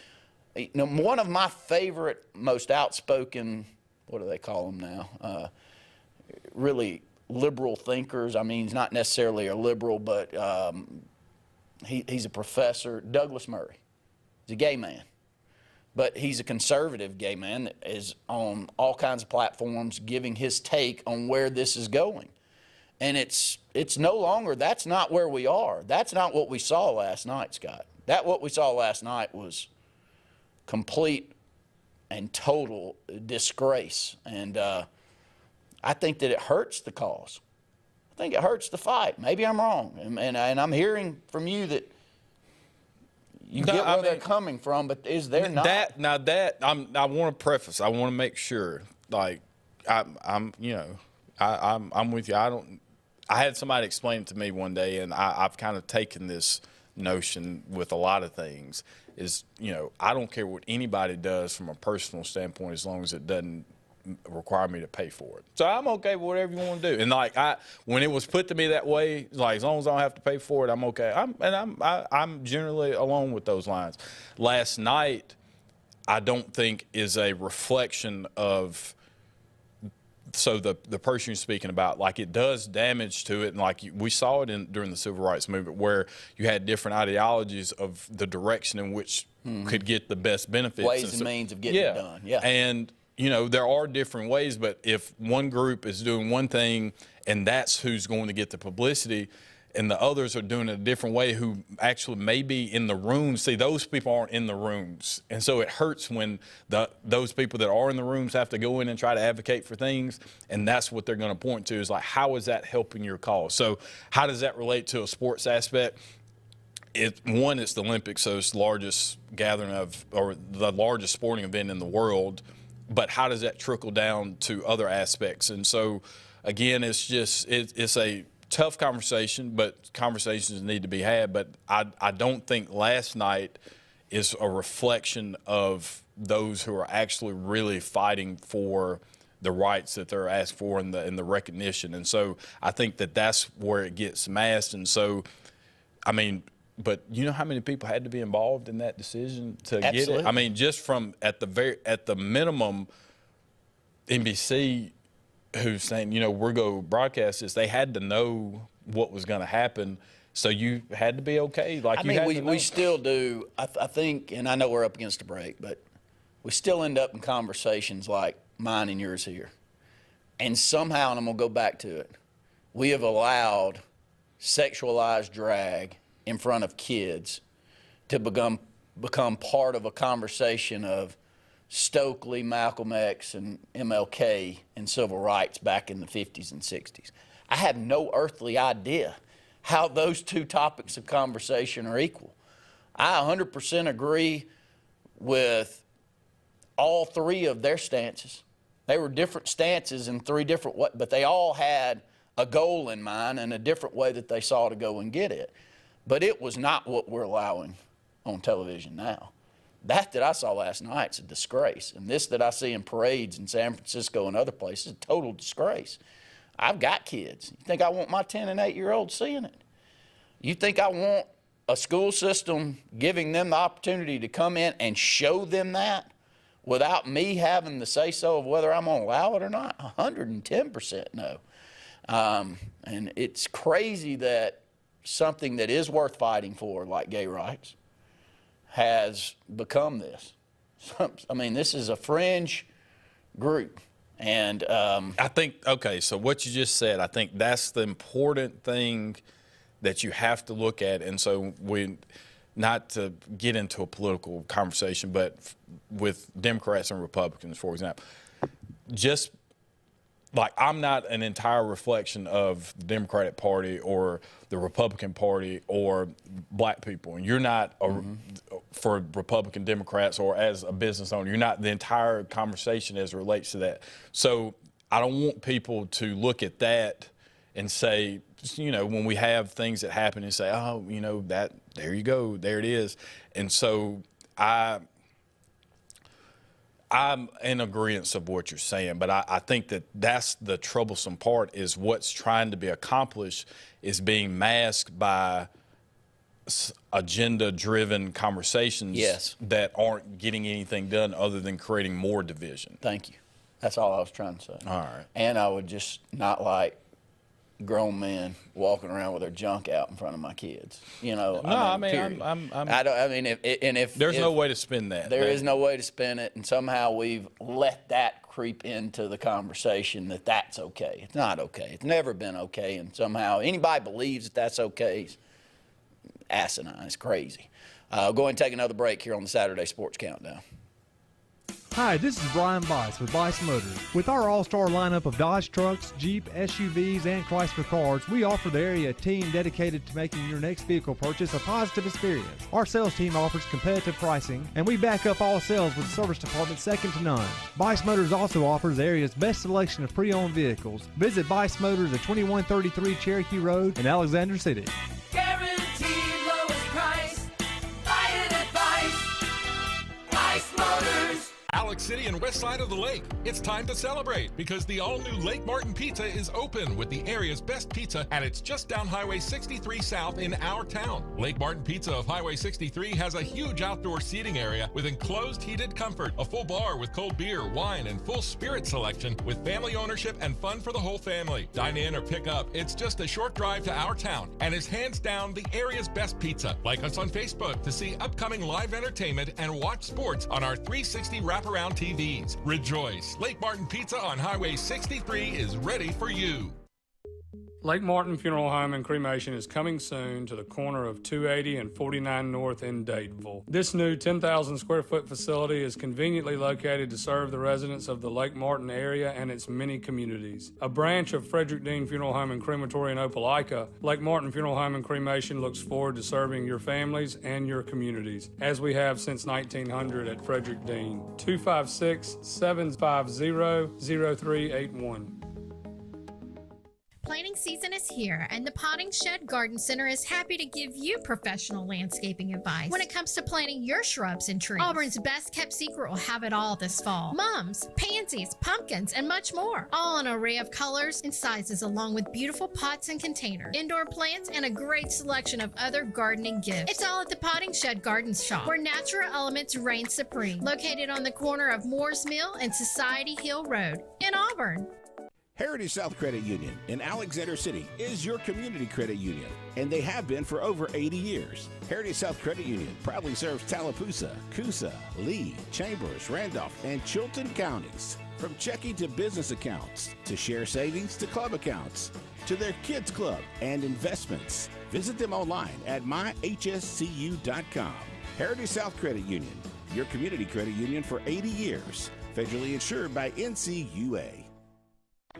you know, one of my favorite, most outspoken, what do they call them now? Really liberal thinkers. I mean, he's not necessarily a liberal, but he's a professor, Douglas Murray. He's a gay man. But he's a conservative gay man that is on all kinds of platforms giving his take on where this is going. And it's no longer, that's not where we are. That's not what we saw last night, Scott. What we saw last night was complete and total disgrace. And I think that it hurts the cause. I think it hurts the fight. Maybe I'm wrong. And I'm hearing from you that you get where they're coming from, but is there not? I want to preface. I want to make sure, like, I'm with you. I had somebody explain it to me one day, and I've kind of taken this notion with a lot of things. Is, you know, I don't care what anybody does from a personal standpoint as long as it doesn't require me to pay for it. So I'm okay with whatever you want to do. And like when it was put to me that way, like as long as I don't have to pay for it, I'm okay. I'm generally along with those lines. Last night, I don't think is a reflection of. So the person you're speaking about, like it does damage to it, and like we saw it during the civil rights movement, where you had different ideologies of the direction in which could get the best benefits. Ways and means of getting it done. Yeah. And you know, there are different ways, but if one group is doing one thing and that's who's going to get the publicity, and the others are doing it a different way who actually may be in the rooms, see, those people aren't in the rooms. And so it hurts when those people that are in the rooms have to go in and try to advocate for things, and that's what they're going to point to is like, how is that helping your cause? So how does that relate to a sports aspect? It's the Olympics, so it's the largest gathering or the largest sporting event in the world. But how does that trickle down to other aspects? And so, again, it's a tough conversation, but conversations need to be had. But I don't think last night is a reflection of those who are actually really fighting for the rights that they're asked for and the recognition. And so I think that's where it gets masked. And so, I mean, but you know how many people had to be involved in that decision to get it? I mean, just from at the minimum, NBC, who's saying, you know, we're going to broadcast this, they had to know what was going to happen. So you had to be okay. Like, we still do. I think, and I know we're up against a break, but we still end up in conversations like mine and yours here. And somehow, and I'm going to go back to it, we have allowed sexualized drag in front of kids to become part of a conversation of Stokely, Malcolm X, and MLK and civil rights back in the 50s and 60s. I have no earthly idea how those two topics of conversation are equal. I 100% agree with all three of their stances. They were different stances in three different ways, but they all had a goal in mind and a different way that they saw to go and get it. But it was not what we're allowing on television now. That I saw last night is a disgrace. And this that I see in parades in San Francisco and other places is a total disgrace. I've got kids. You think I want my 10 and 8-year-olds seeing it? You think I want a school system giving them the opportunity to come in and show them that without me having the say-so of whether I'm going to allow it or not? 110% no. And it's crazy that something that is worth fighting for, like gay rights, has become this. I mean, this is a fringe group. And I think, okay, so what you just said, I think that's the important thing that you have to look at. And so not to get into a political conversation, but with Democrats and Republicans, for example, just like I'm not an entire reflection of the Democratic Party or the Republican Party or black people. And you're not, for Republican Democrats or as a business owner, you're not the entire conversation as it relates to that. So I don't want people to look at that and say, when we have things that happen and say, oh, that there you go, there it is. And so I'm in agreement of what you're saying, but I think that's the troublesome part, is what's trying to be accomplished is being masked by agenda-driven conversations that aren't getting anything done other than creating more division. Thank you. That's all I was trying to say. All right. And I would just not like grown men walking around with their junk out in front of my kids. If there's no way to spin that. There is no way to spin it, and somehow we've let that creep into the conversation that's okay. It's not okay. It's never been okay, and somehow anybody believes that that's okay is asinine. It's crazy. Go ahead and take another break here on the Saturday Sports Countdown. Hi, this is Brian Bice with Bice Motors. With our all-star lineup of Dodge trucks, Jeep, SUVs, and Chrysler cars, we offer the area a team dedicated to making your next vehicle purchase a positive experience. Our sales team offers competitive pricing, and we back up all sales with a service department second to none. Bice Motors also offers the area's best selection of pre-owned vehicles. Visit Bice Motors at 2133 Cherokee Road in Alexander City. Guaranteed lowest price. Buy it at Bice Motors. Alex City and west side of the lake. It's time to celebrate because the all-new Lake Martin Pizza is open with the area's best pizza, and it's just down Highway 63 South in our town. Lake Martin Pizza of Highway 63 has a huge outdoor seating area with enclosed heated comfort, a full bar with cold beer, wine, and full spirit selection with family ownership and fun for the whole family. Dine in or pick up. It's just a short drive to our town and is hands down the area's best pizza. Like us on Facebook to see upcoming live entertainment and watch sports on our 360 wraparound TVs. Rejoice! Lake Martin Pizza on Highway 63 is ready for you. Lake Martin Funeral Home and Cremation is coming soon to the corner of 280 and 49 North in Daytonville. This new 10,000 square foot facility is conveniently located to serve the residents of the Lake Martin area and its many communities. A branch of Frederick Dean Funeral Home and Crematory in Opelika, Lake Martin Funeral Home and Cremation looks forward to serving your families and your communities, as we have since 1900 at Frederick Dean. 256-750-0381. Planting season is here, and the Potting Shed Garden Center is happy to give you professional landscaping advice when it comes to planting your shrubs and trees. Auburn's best kept secret will have it all this fall. Mums, pansies, pumpkins, and much more. All an array of colors and sizes, along with beautiful pots and containers, indoor plants, and a great selection of other gardening gifts. It's all at the Potting Shed Garden Shop, where natural elements reign supreme. Located on the corner of Moore's Mill and Society Hill Road in Auburn. Heritage South Credit Union in Alexander City is your community credit union, and they have been for over 80 years. Heritage South Credit Union proudly serves Tallapoosa, Coosa, Lee, Chambers, Randolph, and Chilton counties. From checking to business accounts, to share savings to club accounts, to their kids club and investments. Visit them online at myhscu.com. Heritage South Credit Union, your community credit union for 80 years. Federally insured by NCUA.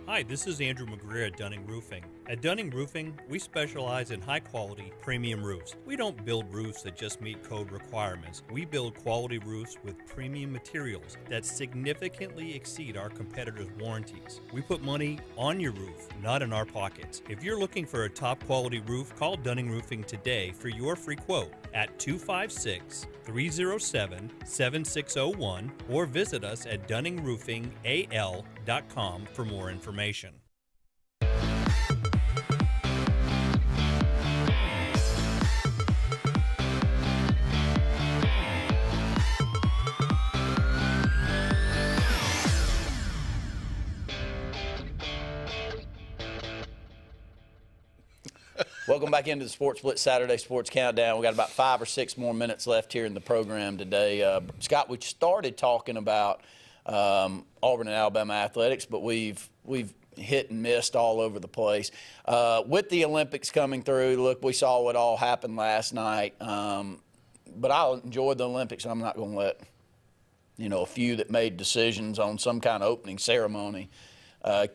Hi, this is Andrew McGreer at Dunning Roofing. At Dunning Roofing, we specialize in high-quality, premium roofs. We don't build roofs that just meet code requirements. We build quality roofs with premium materials that significantly exceed our competitors' warranties. We put money on your roof, not in our pockets. If you're looking for a top-quality roof, call Dunning Roofing today for your free quote at 256-307-7601 or visit us at DunningRoofingAL.com for more information. Welcome back into the Sports Blitz Saturday Sports Countdown. We got about 5 or 6 more minutes left here in the program today. Scott, we started talking about Auburn and Alabama athletics, but we've hit and missed all over the place. With the Olympics coming through, look, we saw what all happened last night. But I enjoyed the Olympics. I'm not going to let a few that made decisions on some kind of opening ceremony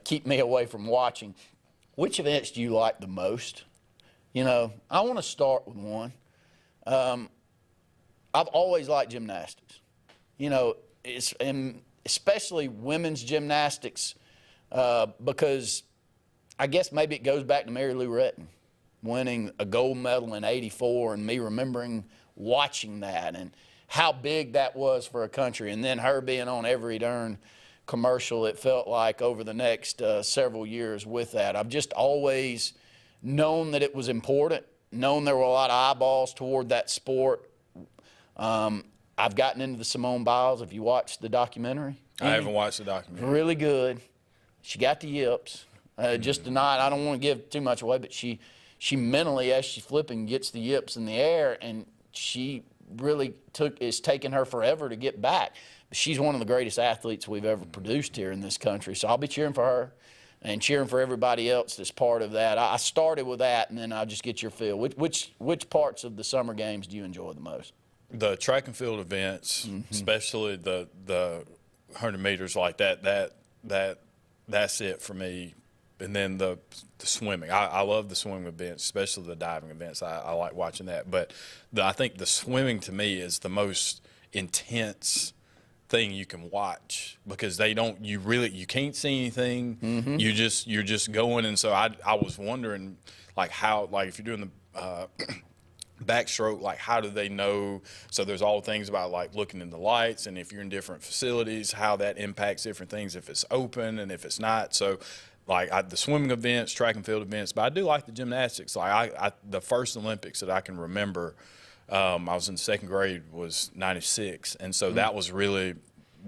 keep me away from watching. Which events do you like the most? I want to start with one. I've always liked gymnastics. And especially women's gymnastics because I guess maybe it goes back to Mary Lou Retton winning a gold medal in '84 and me remembering watching that and how big that was for a country, and then her being on every darn commercial, it felt like, over the next several years with that. I've just always known that it was important, known there were a lot of eyeballs toward that sport. I've gotten into the Simone Biles. Have you watched the documentary? I haven't watched the documentary. Really good. She got the yips. Just tonight, I don't want to give too much away, but she mentally, as she's flipping, gets the yips in the air, and she really it's taken her forever to get back. But she's one of the greatest athletes we've ever produced here in this country, so I'll be cheering for her and cheering for everybody else that's part of that. I started with that, and then I'll just get your feel. Which parts of the summer games do you enjoy the most? The track and field events, especially the 100 meters like that's it for me. And then the swimming. I love the swimming events, especially the diving events. I like watching that. But I think the swimming to me is the most intense thing you can watch, because you can't see anything. You're just going. And so I was wondering, like, how, like, if you're doing the backstroke, like, how do they know? So there's all things about, like, looking in the lights, and if you're in different facilities, how that impacts different things, if it's open and if it's not. So, like, the swimming events, track and field events, but I do like the gymnastics. Like, the first Olympics that I can remember, I was in second grade, was '96, and so that was really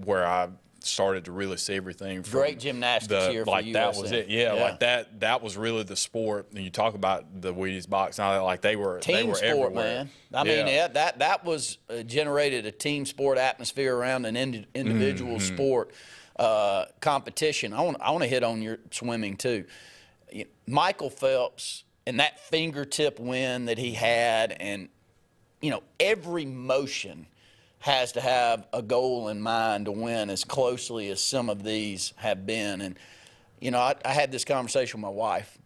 where I started to really see everything. From Great gymnastics here for USA. That was it. Yeah, like that was really the sport. And you talk about the Wheaties box and all that, like they were sport, everywhere. Man. I mean, that was generated a team sport atmosphere around an individual sport competition. I want to hit on your swimming too. Michael Phelps and that fingertip win that he had, and every motion has to have a goal in mind to win as closely as some of these have been. And, I had this conversation with my wife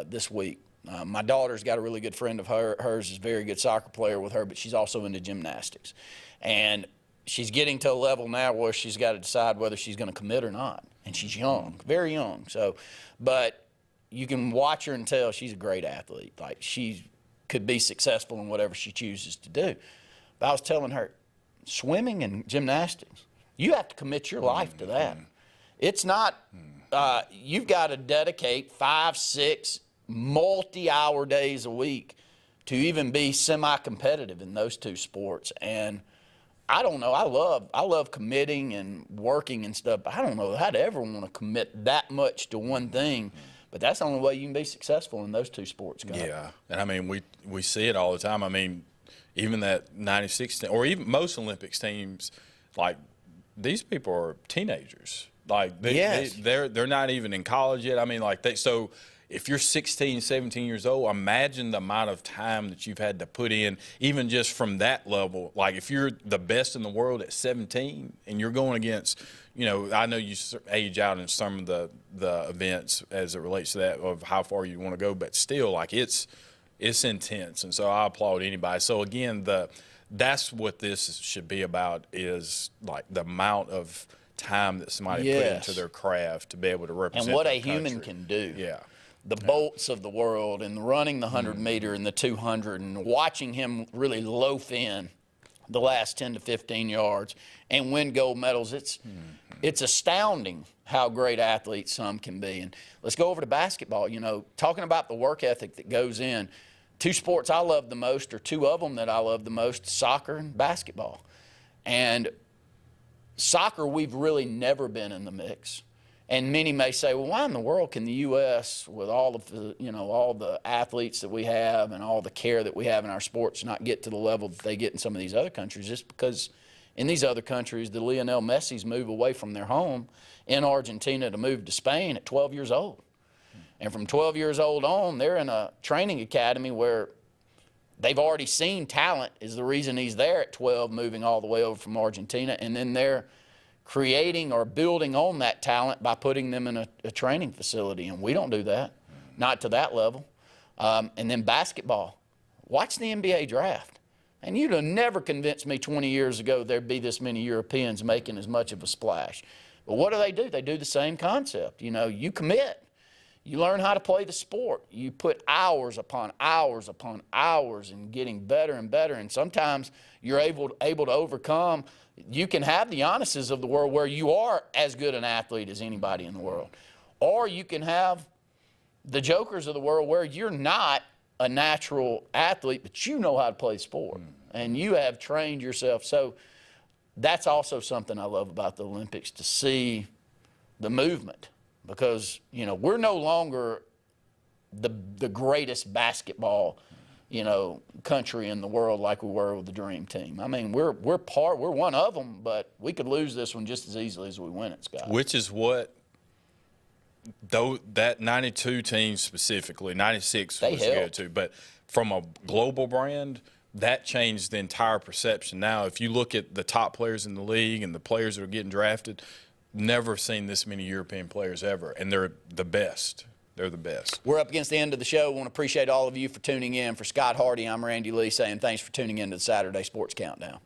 this week. My daughter's got a really good friend of hers is a very good soccer player with her, but she's also into gymnastics. And she's getting to a level now where she's got to decide whether she's going to commit or not. And she's young, very young. So, but you can watch her and tell she's a great athlete. Like, she could be successful in whatever she chooses to do. But I was telling her, swimming and gymnastics, you have to commit your life to that. It's not, you've got to dedicate 5, 6 multi-hour days a week to even be semi-competitive in those two sports. And I don't know, I love committing and working and stuff, but I don't know how to ever want to commit that much to one thing. But that's the only way you can be successful in those two sports, guys. Yeah, and I mean, we see it all the time. I mean, even that '96 team, or even most Olympics teams, like, these people are teenagers. Like, they're not even in college yet. I mean, like, so if you're 16, 17 years old, imagine the amount of time that you've had to put in, even just from that level. Like, if you're the best in the world at 17 and you're going against, I know you age out in some of the events as it relates to that, of how far you want to go, but still, like, it's intense. And so I applaud anybody. So again, that's what this should be about, is like the amount of time that somebody put into their craft to be able to represent and what a country. Human can do. Yeah. The Bolts of the world, and running the 100 meter and the 200, and watching him really loaf in the last 10 to 15 yards and win gold medals. It's astounding how great athletes some can be. And let's go over to basketball. Talking about the work ethic that goes in, two sports I love the most, or two of them that I love the most, soccer and basketball. And soccer, we've really never been in the mix. And many may say, well, why in the world can the U.S., with all of the, all the athletes that we have and all the care that we have in our sports, not get to the level that they get in some of these other countries? Just because in these other countries, the Lionel Messis move away from their home in Argentina to move to Spain at 12 years old. And from 12 years old on, they're in a training academy where they've already seen talent is the reason he's there at 12, moving all the way over from Argentina. And then they're creating or building on that talent by putting them in a training facility. And we don't do that, not to that level. And then basketball. Watch the NBA draft. And you'd have never convinced me 20 years ago there'd be this many Europeans making as much of a splash. But what do? They do the same concept. You commit. You learn how to play the sport. You put hours upon hours upon hours in getting better and better, and sometimes you're able to overcome. You can have the Giannis's of the world where you are as good an athlete as anybody in the world. Or you can have the jokers of the world where you're not a natural athlete, but you know how to play sport, and you have trained yourself. So that's also something I love about the Olympics, to see the movement, because, you know, we're no longer the greatest basketball, you know, country in the world like we were with the Dream Team. I mean, we're one of them, but we could lose this one just as easily as we win it, Scott. Which is what, though, that 92 team specifically, 96 was good too, but from a global brand, that changed the entire perception. Now, if you look at the top players in the league and the players that are getting drafted, never seen this many European players ever, and they're the best. They're the best. We're up against the end of the show. I want to appreciate all of you for tuning in. For Scott Hardy, I'm Randy Lee saying thanks for tuning in to the Saturday Sports Countdown.